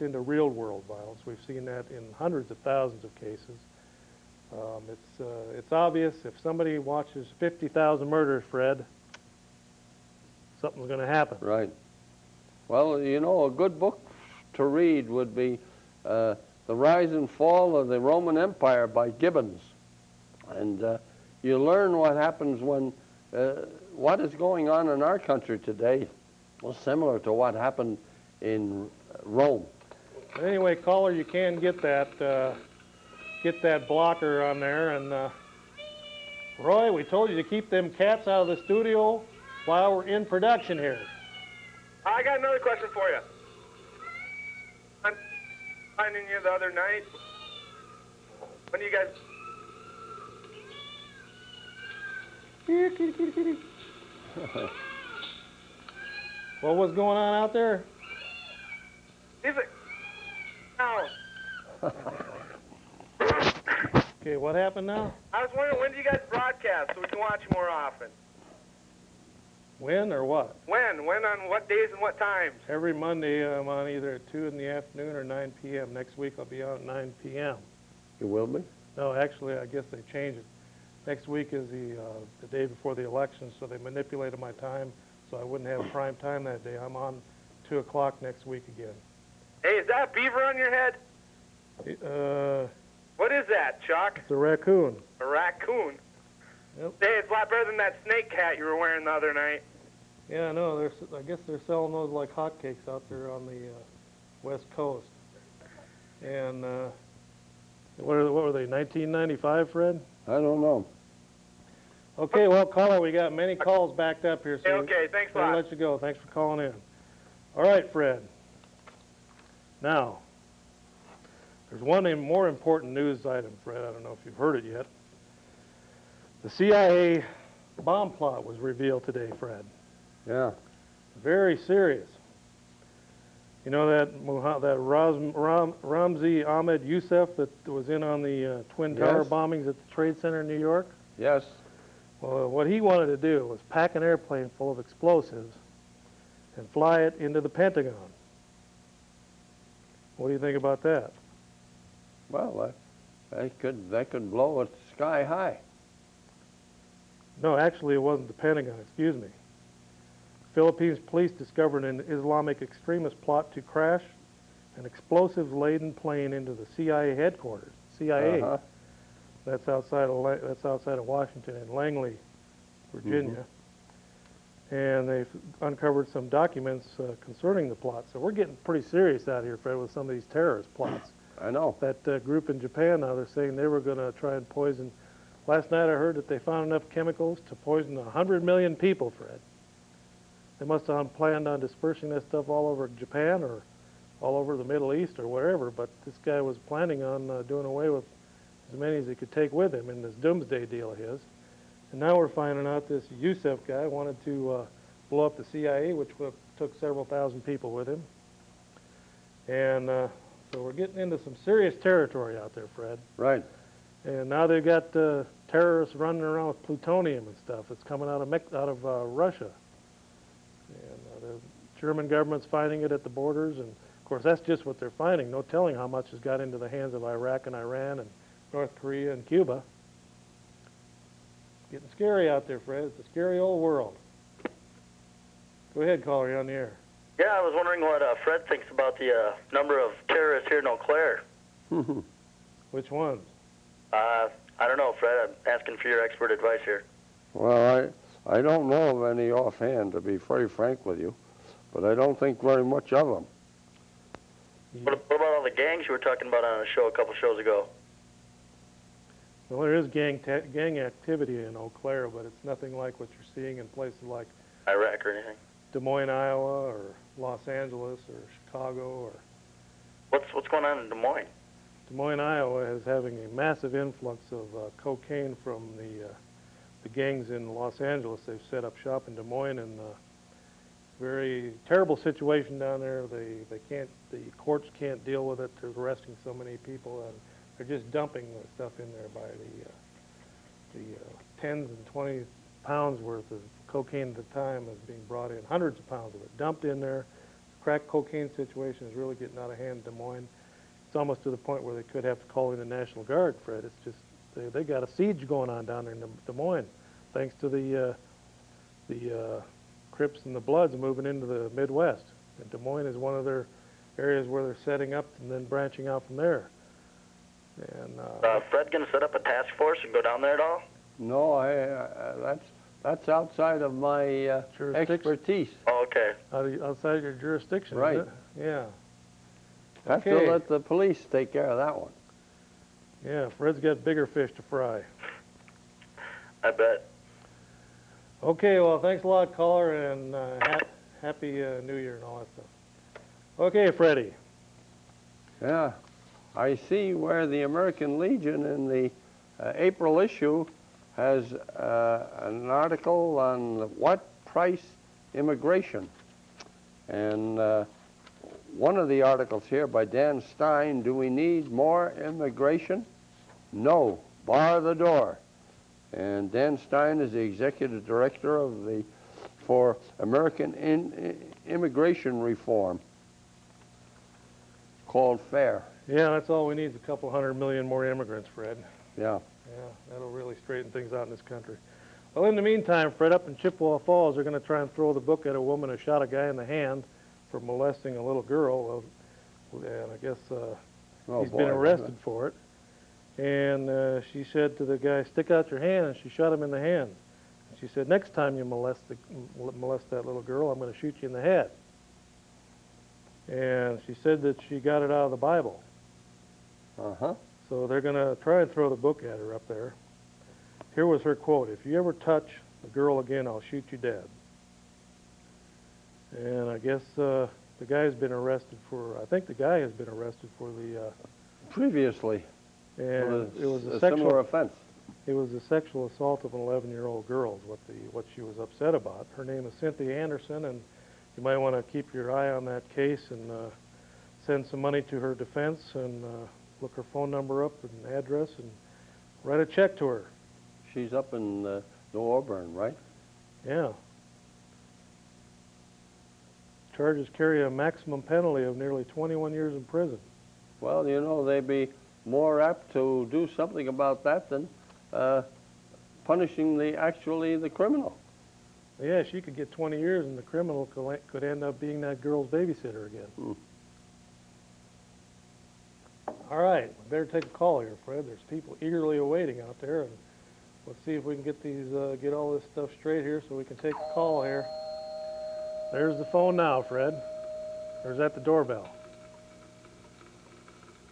Speaker 1: into real world violence. We've seen that in hundreds of thousands of cases. It's obvious if somebody watches 50,000 murders, Fred, something's going to happen.
Speaker 2: Right. Well, you know, a good book to read would be The Rise and Fall of the Roman Empire by Gibbons. And you learn what happens when, what is going on in our country today, well, similar to what happened in Rome.
Speaker 1: But anyway, caller, you can get that blocker on there. And Roy, we told you to keep them cats out of the studio while we're in production here.
Speaker 4: I got another question for you. I'm finding you the other night. When you guys...
Speaker 1: Here, kitty, kitty, kitty. What was going on out there?
Speaker 4: Is it... Now,
Speaker 1: Okay, what happened now?
Speaker 4: I was wondering, when do you guys broadcast so we can watch you more often?
Speaker 1: When or what?
Speaker 4: When? When on what days and what times?
Speaker 1: Every Monday I'm on either at 2 in the afternoon or 9 p.m. Next week I'll be on at 9 p.m.
Speaker 2: You will be?
Speaker 1: No, actually, I guess they changed it. Next week is the day before the election, so they manipulated my time so I wouldn't have prime time that day. I'm on 2 o'clock next week again.
Speaker 4: Hey, is that a beaver on your head? What is that, Chuck?
Speaker 1: It's a raccoon.
Speaker 4: A raccoon?
Speaker 1: Yep.
Speaker 4: Hey, it's a lot better than that snake hat you were wearing the other night.
Speaker 1: Yeah, no, I guess they're selling those like hotcakes out there on the West Coast. And what were they, 1995, Fred?
Speaker 2: I don't know.
Speaker 1: Okay, well, caller, we got many calls backed up here, so
Speaker 4: Okay, thanks a
Speaker 1: we'll
Speaker 4: lot.
Speaker 1: let you go. Thanks for calling in. All right, Fred. Now, there's one more important news item, Fred. I don't know if you've heard it yet. The CIA bomb plot was revealed today, Fred.
Speaker 2: Yeah.
Speaker 1: Very serious. You know that Ramzi Ahmed Youssef that was in on the Twin Tower
Speaker 2: Yes.
Speaker 1: bombings at the Trade Center in New York?
Speaker 2: Yes.
Speaker 1: Well, what he wanted to do was pack an airplane full of explosives and fly it into the Pentagon. What do you think about that?
Speaker 2: Well, that could blow it sky high.
Speaker 1: No, actually, it wasn't the Pentagon, excuse me. Philippines police discovered an Islamic extremist plot to crash an explosives-laden plane into the CIA headquarters. CIA.
Speaker 2: Uh-huh.
Speaker 1: That's outside of Washington in Langley, Virginia. And they've uncovered some documents concerning the plot. So we're getting pretty serious out here, Fred, with some of these terrorist plots.
Speaker 2: I know.
Speaker 1: That group in Japan now, they're saying they were going to try and poison. Last night I heard that they found enough chemicals to poison 100 million people, Fred. They must have planned on dispersing that stuff all over Japan or all over the Middle East or wherever, but this guy was planning on doing away with as many as he could take with him in this doomsday deal of his. And now we're finding out this Youssef guy wanted to blow up the CIA, which took several thousand people with him. And so we're getting into some serious territory out there, Fred.
Speaker 2: Right.
Speaker 1: And now they've got terrorists running around with plutonium and stuff. It's coming out of Russia. And the German government's finding it at the borders. And, of course, that's just what they're finding. No telling how much has got into the hands of Iraq and Iran and North Korea and Cuba. Getting scary out there, Fred. It's a scary old world. Go ahead, caller. You're on the air.
Speaker 5: Yeah, I was wondering what Fred thinks about the number of terrorists here in Eau Claire.
Speaker 1: Which ones?
Speaker 5: I don't know, Fred. I'm asking for your expert advice here.
Speaker 2: Well, I don't know of any offhand, to be very frank with you, but I don't think very much of them.
Speaker 5: What about all the gangs you were talking about on a show a couple shows ago?
Speaker 1: Well, there is gang activity in Eau Claire, but it's nothing like what you're seeing in places like
Speaker 5: Iraq or anything?
Speaker 1: Des Moines, Iowa, or Los Angeles, or Chicago, or
Speaker 5: What's going on in Des Moines?
Speaker 1: Des Moines, Iowa is having a massive influx of cocaine from the gangs in Los Angeles. They've set up shop in Des Moines, and very terrible situation down there. The courts can't deal with it. They're arresting so many people, and they're just dumping the stuff in there by the tens and 20 pounds worth of cocaine at a time is being brought in. Hundreds of pounds of it dumped in there. The crack cocaine situation is really getting out of hand in Des Moines. It's almost to the point where they could have to call in the National Guard, Fred. It's just they got a siege going on down there in Des Moines, thanks to the Crips and the Bloods moving into the Midwest. And Des Moines is one of their areas where they're setting up and then branching out from there. And
Speaker 5: Fred going to set up a task force and go down there at all?
Speaker 2: No, that's outside of my expertise.
Speaker 5: Oh, okay.
Speaker 1: outside your jurisdiction,
Speaker 2: Right.
Speaker 1: isn't it? Yeah.
Speaker 2: Have to
Speaker 1: Okay.
Speaker 2: let the police take care of that one.
Speaker 1: Yeah, Fred's got bigger fish to fry.
Speaker 5: I bet.
Speaker 1: Okay, well, thanks a lot, caller, and happy New Year and all that stuff. Okay, Freddie.
Speaker 2: Yeah, I see where the American Legion in the April issue has an article on what price immigration. And one of the articles here by Dan Stein, do we need more immigration? No, bar the door. And Dan Stein is the executive director for American Immigration Reform, called FAIR.
Speaker 1: Yeah, that's all we need is a couple 100 million more immigrants, Fred.
Speaker 2: Yeah.
Speaker 1: Yeah, that'll really straighten things out in this country. Well, in the meantime, Fred, up in Chippewa Falls, they're going to try and throw the book at a woman who shot a guy in the hand for molesting a little girl. And I guess he's been arrested for it. And she said to the guy, "Stick out your hand," and she shot him in the hand. And she said, "Next time you molest that little girl, I'm going to shoot you in the head." And she said that she got it out of the Bible.
Speaker 2: Uh-huh.
Speaker 1: So they're going to try and throw the book at her up there. Here was her quote: "If you ever touch the girl again, I'll shoot you dead." And I guess the guy's been arrested for, I think the guy has been arrested for the...
Speaker 2: Previously.
Speaker 1: and it was a
Speaker 2: similar
Speaker 1: sexual...
Speaker 2: offense.
Speaker 1: It was the sexual assault of an 11-year-old girl is what she was upset about. Her name is Cynthia Anderson, and you might want to keep your eye on that case and send some money to her defense and look her phone number up and address and write a check to her.
Speaker 2: She's up in New Auburn, right?
Speaker 1: Yeah. Charges carry a maximum penalty of nearly 21 years in prison.
Speaker 2: Well, you know, they'd be more apt to do something about that than punishing the criminal.
Speaker 1: Yeah, she could get 20 years, and the criminal could end up being that girl's babysitter again.
Speaker 2: Hmm.
Speaker 1: All right, we better take a call here, Fred. There's people eagerly awaiting out there, and let's see if we can get get all this stuff straight here so we can take a call here. There's the phone now, Fred. Or is that the doorbell?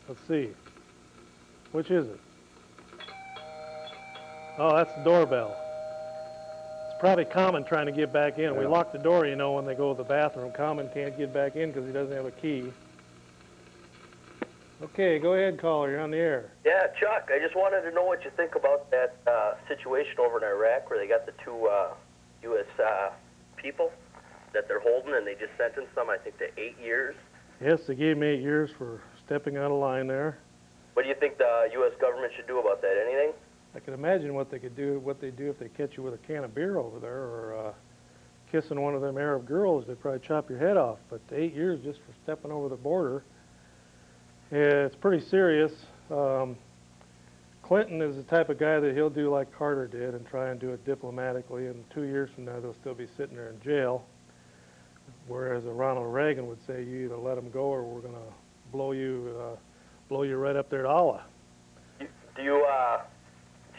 Speaker 1: Let's see. Which is it? Oh, that's the doorbell. It's probably Common trying to get back in. We
Speaker 2: Yeah.
Speaker 1: lock the door, you know, when they go to the bathroom. Common can't get back in because he doesn't have a key. Okay, go ahead, caller. You're on the air.
Speaker 5: Yeah, Chuck, I just wanted to know what you think about that situation over in Iraq where they got the two U.S. People that they're holding, and they just sentenced them, I think, to 8 years.
Speaker 1: Yes, they gave me 8 years for stepping out of line there.
Speaker 5: What do you think the U.S. government should do about that? Anything?
Speaker 1: I can imagine what they do if they catch you with a can of beer over there or kissing one of them Arab girls. They'd probably chop your head off. But 8 years just for stepping over the border, it's pretty serious. Clinton is the type of guy that he'll do like Carter did and try and do it diplomatically, and 2 years from now they'll still be sitting there in jail. Whereas Ronald Reagan would say, you either let them go or we're going to blow you right up there to Allah.
Speaker 5: Do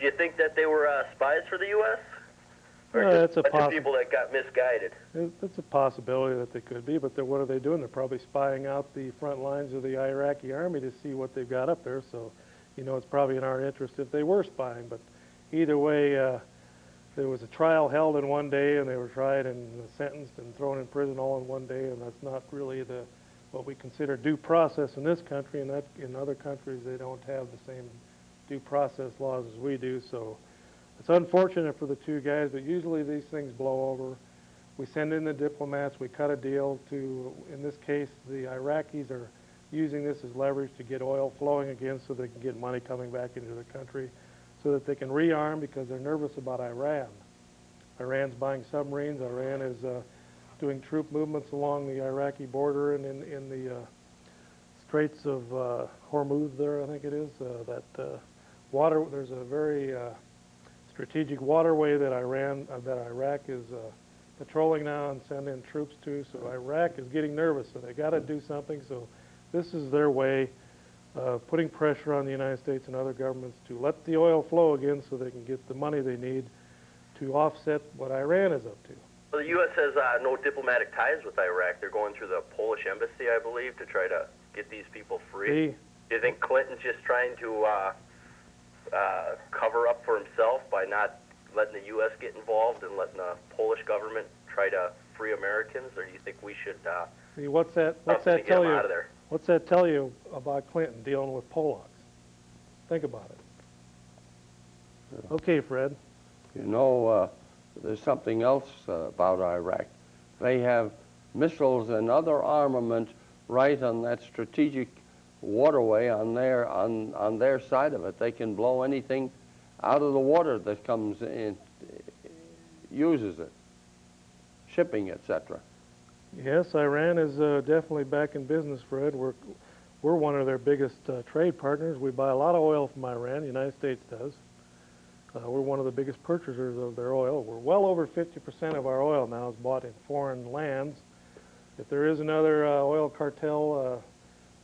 Speaker 5: you think that they were spies for the U.S.? Or
Speaker 1: Yeah,
Speaker 5: just
Speaker 1: it's a
Speaker 5: bunch of people that got misguided?
Speaker 1: It's a possibility that they could be, but what are they doing? They're probably spying out the front lines of the Iraqi army to see what they've got up there. So, you know, it's probably in our interest if they were spying. But either way, there was a trial held in one day, and they were tried and sentenced and thrown in prison all in one day, and that's not really what we consider due process in this country. And that in other countries, they don't have the same due process laws as we do. So it's unfortunate for the two guys, but usually these things blow over. We send in the diplomats, we cut a deal to, in this case, the Iraqis are using this as leverage to get oil flowing again so they can get money coming back into the country so that they can rearm because they're nervous about Iran. Iran's buying submarines. Iran is doing troop movements along the Iraqi border and in the Straits of Hormuz there, I think it is. There's a very strategic waterway that Iraq is patrolling now and sending troops to. So Iraq is getting nervous, so they got to do something. So this is their way of putting pressure on the United States and other governments to let the oil flow again so they can get the money they need to offset what Iran is up to.
Speaker 5: Well, the U.S. has no diplomatic ties with Iraq. They're going through the Polish embassy, I believe, to try to get these people free. Do you think Clinton's just trying to cover up for himself by not letting the U.S. get involved and letting the Polish government try to free Americans, or do you think we should
Speaker 1: See, what's that
Speaker 5: get
Speaker 1: tell
Speaker 5: them
Speaker 1: you?
Speaker 5: out of there?
Speaker 1: What's that tell you about Clinton dealing with Polacks? Think about it. Okay, Fred.
Speaker 2: You know, there's something else about Iraq. They have missiles and other armament right on that strategic waterway on their side of it. They can blow anything out of the water that comes in, uses it, shipping, etc.
Speaker 1: Yes, Iran is definitely back in business, Fred. We're one of their biggest trade partners. We buy a lot of oil from Iran. The United States does. We're one of the biggest purchasers of their oil. We're well over 50% of our oil now is bought in foreign lands. If there is another oil cartel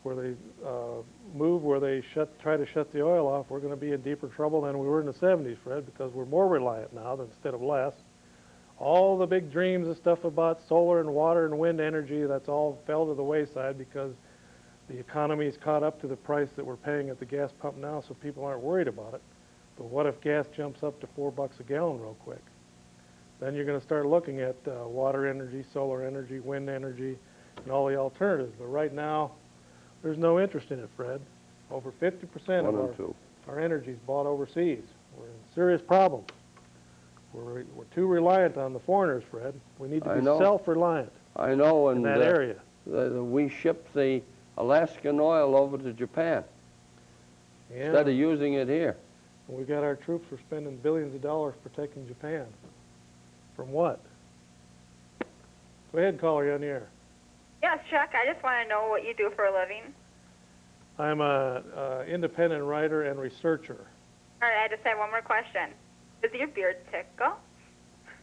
Speaker 1: where they try to shut the oil off, we're going to be in deeper trouble than we were in the 70s, Fred, because we're more reliant now instead of less. All the big dreams and stuff about solar and water and wind energy, that's all fell to the wayside because the economy's caught up to the price that we're paying at the gas pump now, so people aren't worried about it. But what if gas jumps up to $4 a gallon real quick? Then you're going to start looking at water energy, solar energy, wind energy, and all the alternatives. But right now, there's no interest in it, Fred. Over 50% of our energy is bought overseas. We're in serious problems. We're too reliant on the foreigners, Fred. We need to
Speaker 2: I
Speaker 1: be
Speaker 2: know.
Speaker 1: self-reliant
Speaker 2: I know,
Speaker 1: in
Speaker 2: and
Speaker 1: that area.
Speaker 2: we ship the Alaskan oil over to Japan instead of using it here.
Speaker 1: We got our troops are spending billions of dollars protecting Japan. From what? Go ahead, caller, you're on the air.
Speaker 6: Yes, Chuck, I just want to know what you do for a living.
Speaker 1: I'm a independent writer and researcher.
Speaker 6: All right, I just have one more question. Does your beard tickle?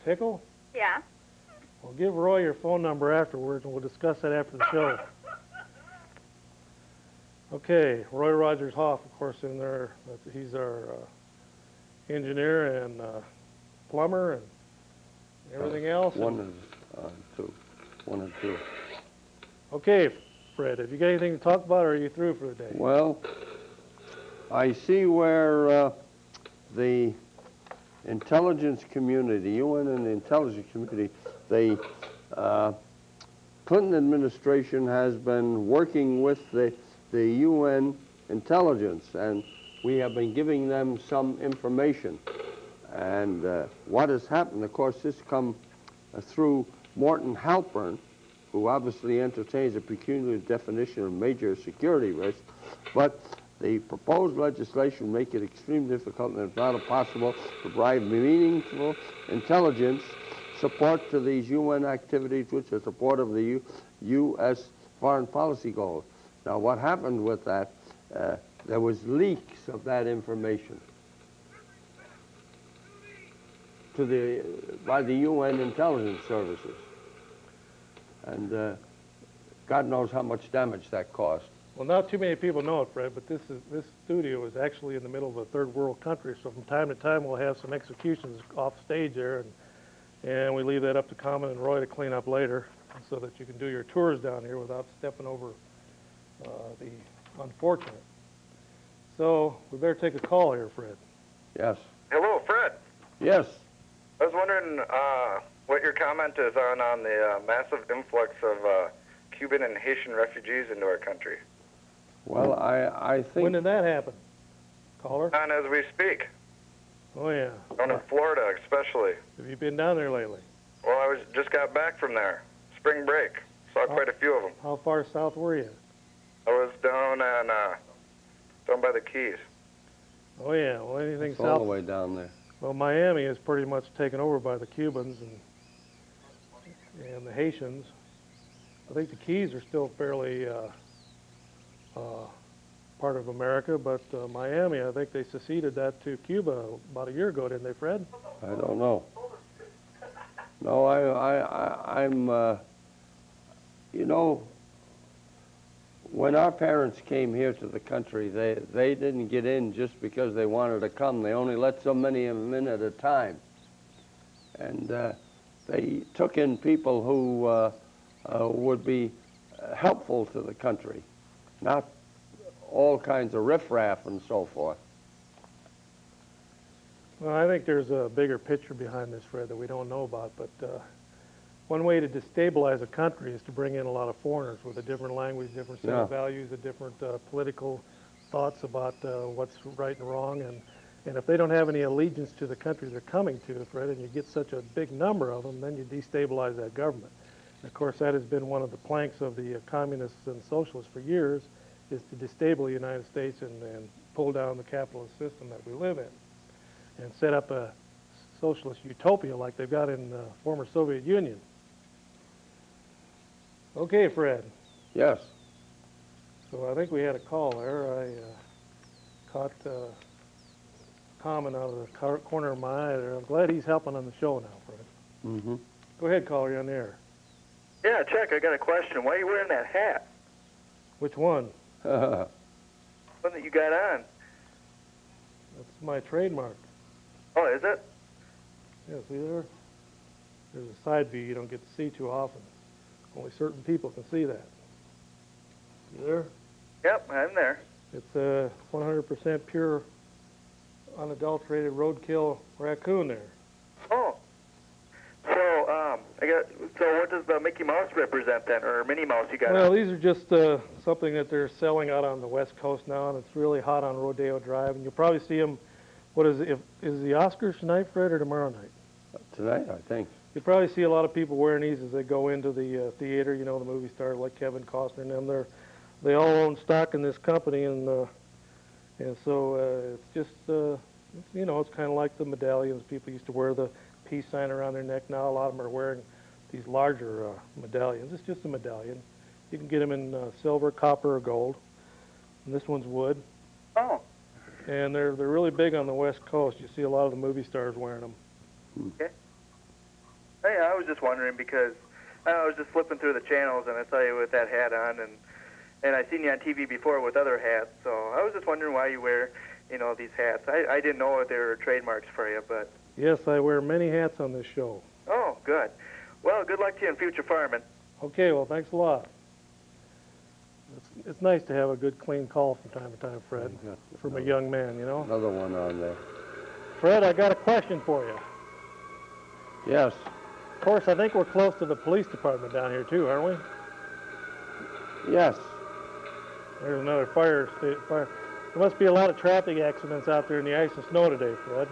Speaker 1: Tickle?
Speaker 6: Yeah.
Speaker 1: Well, give Roy your phone number afterwards, and we'll discuss that after the show. Okay, Roy Rogers Hoff, of course, in there. He's our engineer and plumber and everything else.
Speaker 2: One and two. One and two.
Speaker 1: Okay, Fred, have you got anything to talk about, or are you through for the day?
Speaker 2: Well, I see where the intelligence community, UN and the intelligence community, the Clinton administration has been working with the UN intelligence, and we have been giving them some information. And what has happened, of course, this come through Morton Halpern, who obviously entertains a peculiar definition of major security risk, but the proposed legislation will make it extremely difficult and if not impossible to provide meaningful intelligence support to these UN activities which are support of the U.S. foreign policy goals. Now, what happened with that, there was leaks of that information to by the UN intelligence services. And God knows how much damage that caused.
Speaker 1: Well, not too many people know it, Fred, but this studio is actually in the middle of a third world country, so from time to time we'll have some executions off stage there, and we leave that up to Common and Roy to clean up later so that you can do your tours down here without stepping over the unfortunate. So we better take a call here, Fred.
Speaker 2: Yes.
Speaker 4: Hello, Fred.
Speaker 2: Yes.
Speaker 4: I was wondering what your comment is on the massive influx of Cuban and Haitian refugees into our country.
Speaker 2: Well, I think...
Speaker 1: When did that happen, caller?
Speaker 4: On as we speak,
Speaker 1: Oh, yeah.
Speaker 4: down in Florida especially.
Speaker 1: Have you been down there lately?
Speaker 4: Well, I just got back from there, spring break. Saw quite a few of them.
Speaker 1: How far south were you?
Speaker 4: I was down by the Keys.
Speaker 1: Oh, yeah. Well, anything
Speaker 2: It's
Speaker 1: south...
Speaker 2: all the way down there.
Speaker 1: Well, Miami is pretty much taken over by the Cubans and the Haitians. I think the Keys are still fairly part of America, but Miami, I think they seceded that to Cuba about a year ago, didn't they, Fred?
Speaker 2: I don't know. No, I'm, you know, when our parents came here to the country, they didn't get in just because they wanted to come. They only let so many of them in at a time. And they took in people who would be helpful to the country, not all kinds of riffraff and so forth.
Speaker 1: Well, I think there's a bigger picture behind this, Fred, that we don't know about, but one way to destabilize a country is to bring in a lot of foreigners with a different language, different set of values, a different political thoughts about what's right and wrong, and if they don't have any allegiance to the country they're coming to, Fred, and you get such a big number of them, then you destabilize that government. And of course, that has been one of the planks of the communists and socialists for years, is to destabilize the United States and pull down the capitalist system that we live in, and set up a socialist utopia like they've got in the former Soviet Union. Okay, Fred.
Speaker 2: Yes.
Speaker 1: So I think we had a call there. I caught comment out of the corner of my eye there. I'm glad he's helping on the show now, Fred.
Speaker 2: Mm-hmm.
Speaker 1: Go ahead, caller, you're on the air.
Speaker 5: Yeah, Chuck, I got a question. Why are you wearing that hat?
Speaker 1: Which one?
Speaker 5: One that you got on.
Speaker 1: That's my trademark.
Speaker 5: Oh, is it?
Speaker 1: Yeah, see there? There's a side view you don't get to see too often. Only certain people can see that. You there?
Speaker 5: Yep, I'm there.
Speaker 1: It's a 100% pure, unadulterated roadkill raccoon there.
Speaker 5: Oh. So what does the Mickey Mouse represent then, or Minnie Mouse you got?
Speaker 1: Well, these are just something that they're selling out on the West Coast now, and it's really hot on Rodeo Drive, and you'll probably see them What is it? Is the Oscars tonight, Fred, or tomorrow night?
Speaker 2: Tonight, I think.
Speaker 1: You probably see a lot of people wearing these as they go into the theater. You know, the movie stars like Kevin Costner and them. They all own stock in this company, and so it's just you know, it's kind of like the medallions. People used to wear the peace sign around their neck. Now a lot of them are wearing these larger medallions. It's just a medallion. You can get them in silver, copper, or gold. And this one's wood.
Speaker 4: Oh,
Speaker 1: And they're really big on the West Coast. You see a lot of the movie stars wearing them.
Speaker 4: okay. Hey, I was just wondering because I was just flipping through the channels and I saw you with that hat on, and I seen you on TV before with other hats. So I was just wondering why you wear, you know, these hats. I didn't know if they were trademarks for you, but
Speaker 1: Yes, I wear many hats on this show.
Speaker 4: oh, good. Well, good luck to you in future farming.
Speaker 1: Okay, well, thanks a lot. It's nice to have a good, clean call from time to time, Fred, from a young man, you know.
Speaker 2: Another one on there.
Speaker 1: Fred, I got a question for you.
Speaker 2: Yes.
Speaker 1: Of course, I think we're close to the police department down here, too, aren't we?
Speaker 2: Yes.
Speaker 1: There's another fire. There must be a lot of traffic accidents out there in the ice and snow today, Fred.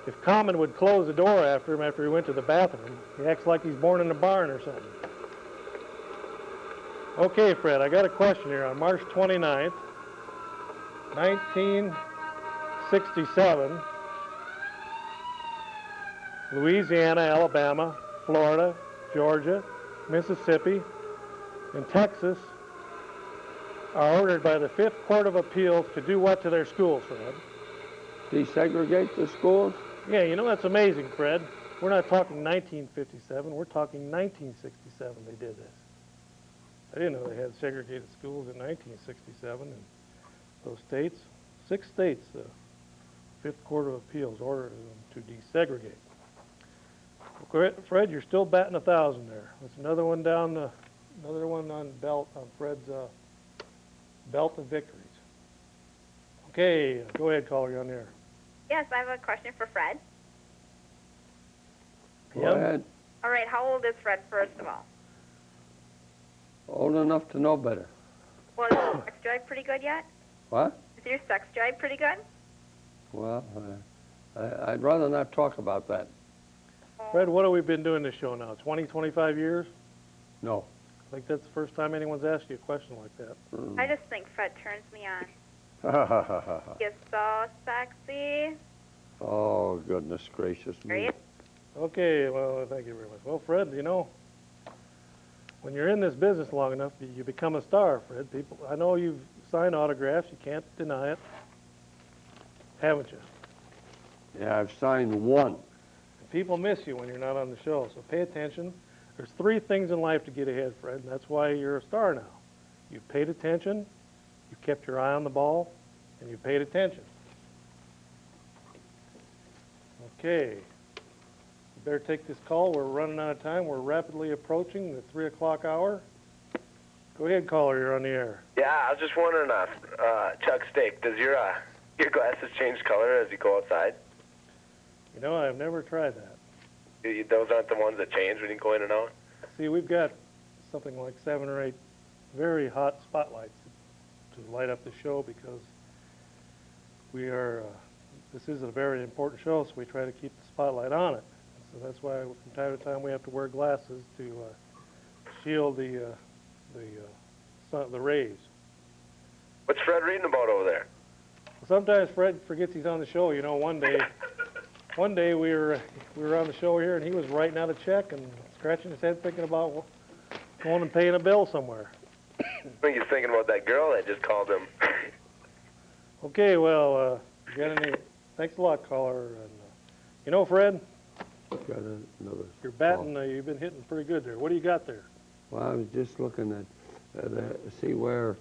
Speaker 1: If Common would close the door after him after he went to the bathroom, he acts like he's born in a barn or something. Okay, Fred, I got a question here. On March 29th, 1967, Louisiana, Alabama, Florida, Georgia, Mississippi, and Texas are ordered by the Fifth Court of Appeals to do what to their schools, Fred?
Speaker 2: Desegregate the schools?
Speaker 1: Yeah, you know, that's amazing, Fred. We're not talking 1957, we're talking 1967 they did this. I didn't know they had segregated schools in 1967 in those states. 6 states, the Fifth Court of Appeals ordered them to desegregate. Fred, you're still batting 1,000 there. That's another one down, another one on Fred's belt of victories. Okay, go ahead, caller, you're on the air.
Speaker 6: Yes, I have a question for Fred.
Speaker 2: Go
Speaker 1: Yep.
Speaker 2: ahead.
Speaker 6: All right, how old is Fred, first of all?
Speaker 2: Old enough to know better.
Speaker 6: Well, is your sex drive pretty good yet?
Speaker 2: What?
Speaker 6: Is your sex drive pretty good?
Speaker 2: Well, I'd rather not talk about that.
Speaker 1: Fred, what have we been doing this show now? 20, 25 years?
Speaker 2: No.
Speaker 1: I think that's the first time anyone's asked you a question like that.
Speaker 6: I just think Fred turns me on. He's so sexy.
Speaker 2: Oh, goodness gracious me.
Speaker 6: Right?
Speaker 1: Okay, well, thank you very much. Well, Fred, you know, when you're in this business long enough, you become a star, Fred. People, I know you've signed autographs. You can't deny it, haven't you?
Speaker 2: Yeah, I've signed one.
Speaker 1: People miss you when you're not on the show, so pay attention. There's 3 things in life to get ahead, Fred, and that's why you're a star now. You've paid attention, you kept your eye on the ball, and you paid attention. Okay. You better take this call. We're running out of time. We're rapidly approaching the 3 o'clock hour. Go ahead, caller. You're on the air.
Speaker 5: Yeah, I was just wondering, Chuck Steak, does your glasses change color as you go outside?
Speaker 1: You know, I've never tried that.
Speaker 5: Those aren't the ones that change when you go in and out?
Speaker 1: See, we've got something like 7 or 8 very hot spotlights to light up the show because we are, this is a very important show, so we try to keep the spotlight on it. So that's why from time to time we have to wear glasses to shield the rays.
Speaker 5: What's Fred reading about over there?
Speaker 1: Sometimes Fred forgets he's on the show. You know, one day we were on the show here, and he was writing out a check and scratching his head thinking about going and paying a bill somewhere.
Speaker 5: I think he's thinking about that girl that just called him.
Speaker 1: Okay, well, you got any? Thanks a lot, caller. And you know, Fred,
Speaker 2: Got another.
Speaker 1: you're batting. You've been hitting pretty good there. What do you got there?
Speaker 2: Well, I was just looking at see where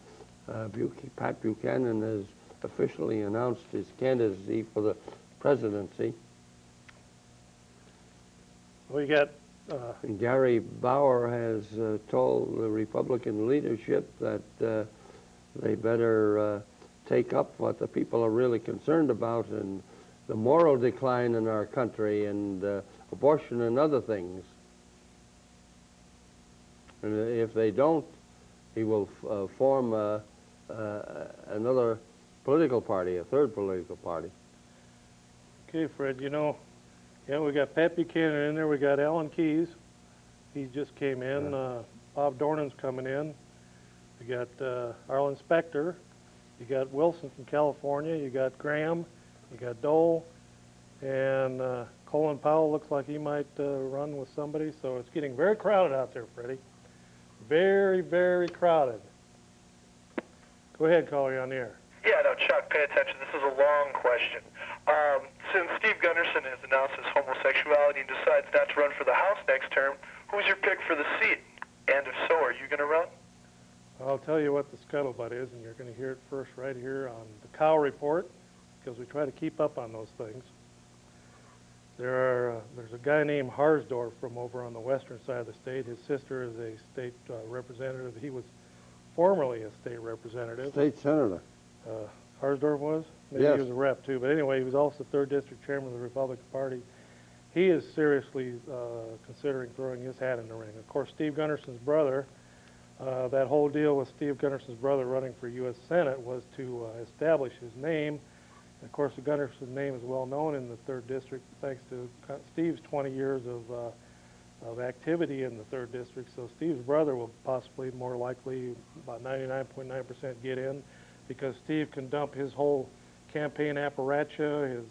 Speaker 2: Pat Buchanan has officially announced his candidacy for the presidency.
Speaker 1: Well, you got.
Speaker 2: And Gary Bauer has told the Republican leadership that they better take up what the people are really concerned about, and the moral decline in our country, and abortion and other things. And if they don't, he will form another political party, a third political party.
Speaker 1: Okay, Fred, yeah, we got Pat Buchanan in there. We got Alan Keyes. He just came in. Bob Dornan's coming in. We got Arlen Spector. You got Wilson from California. You got Graham. You got Dole. And Colin Powell looks like he might run with somebody. So it's getting very crowded out there, Freddie. Very, very crowded. Go ahead, caller, you're on the air.
Speaker 7: Yeah, no, Chuck, pay attention. This is a long question. Since Steve Gunderson has announced his homosexuality and decides not to run for the House next term, who's your pick for the seat? And if so, are you going to run?
Speaker 1: I'll tell you what the scuttlebutt is, and you're going to hear it first right here on the Cow Report, because we try to keep up on those things. There's a guy named Harsdorf from over on the western side of the state. His sister is a state representative. He was formerly a state representative.
Speaker 2: State senator.
Speaker 1: Harsdorf was? Maybe
Speaker 2: Yes.
Speaker 1: he was a rep too. But anyway, he was also 3rd District Chairman of the Republican Party. He is seriously considering throwing his hat in the ring. Of course, Steve Gunderson's brother, that whole deal with Steve Gunderson's brother running for U.S. Senate was to establish his name. And of course, the Gunderson name is well known in the 3rd District thanks to Steve's 20 years of activity in the 3rd District. So Steve's brother will possibly, more likely, about 99.9% get in, because Steve can dump his whole campaign apparatus,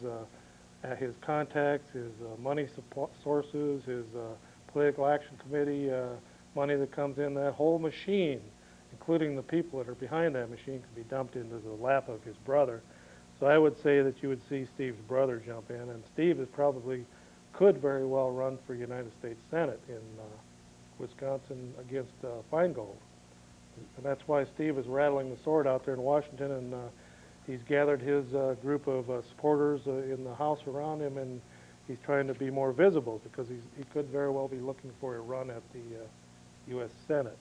Speaker 1: his contacts, his money sources, his political action committee money that comes in, that whole machine, including the people that are behind that machine, can be dumped into the lap of his brother. So I would say that you would see Steve's brother jump in, and Steve could very well run for United States Senate in Wisconsin against Feingold. And that's why Steve is rattling the sword out there in Washington, and he's gathered his group of supporters in the House around him, and he's trying to be more visible, because he could very well be looking for a run at the U.S. Senate.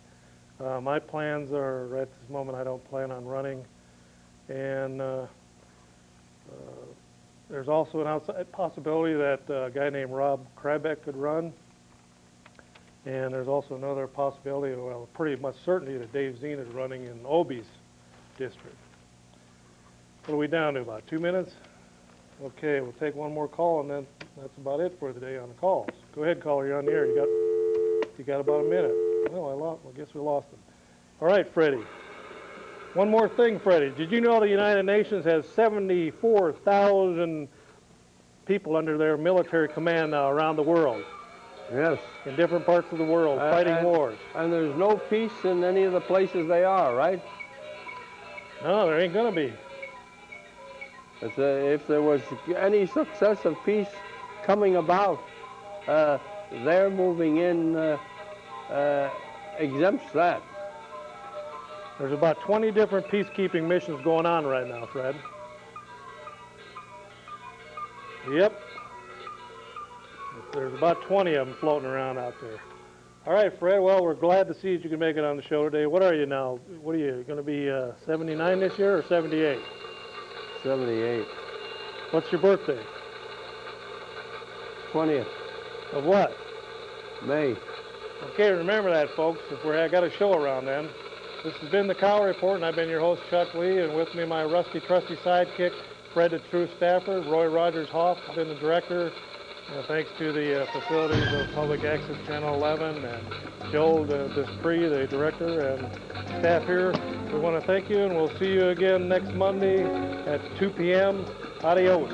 Speaker 1: My plans are, at this moment, I don't plan on running, and there's also an outside possibility that a guy named Rob Krybeck could run. And there's also another possibility, well, pretty much certainty, that Dave Zine is running in Obie's district. What are we down to, about 2 minutes? Okay, we'll take one more call, and then that's about it for the day on the calls. Go ahead, caller, you're on the air. You got about a minute. Well, I guess we lost him. All right, Freddie. One more thing, Freddie. Did you know the United Nations has 74,000 people under their military command now around the world?
Speaker 2: Yes.
Speaker 1: In different parts of the world, fighting wars.
Speaker 2: And there's no peace in any of the places they are, right?
Speaker 1: No, there ain't going to be.
Speaker 2: If there was any success of peace coming about, their moving in exempts that.
Speaker 1: There's about 20 different peacekeeping missions going on right now, Fred. Yep. There's about 20 of them floating around out there. All right, Fred, well, we're glad to see that you can make it on the show today. What are you now? What are you, going to be 79 this year or 78?
Speaker 2: 78.
Speaker 1: What's your birthday?
Speaker 2: 20th.
Speaker 1: Of what?
Speaker 2: May.
Speaker 1: Okay, remember that, folks. If I got a show around then. This has been the Cow Report, and I've been your host, Chuck Lee, and with me, my rusty, trusty sidekick, Fred the True Stafford. Roy Rogers Hoff has been the director. Thanks to the facilities of Public Access Channel 11, and Joel Desprez, the director, and staff here. We want to thank you, and we'll see you again next Monday at 2 p.m. Adios.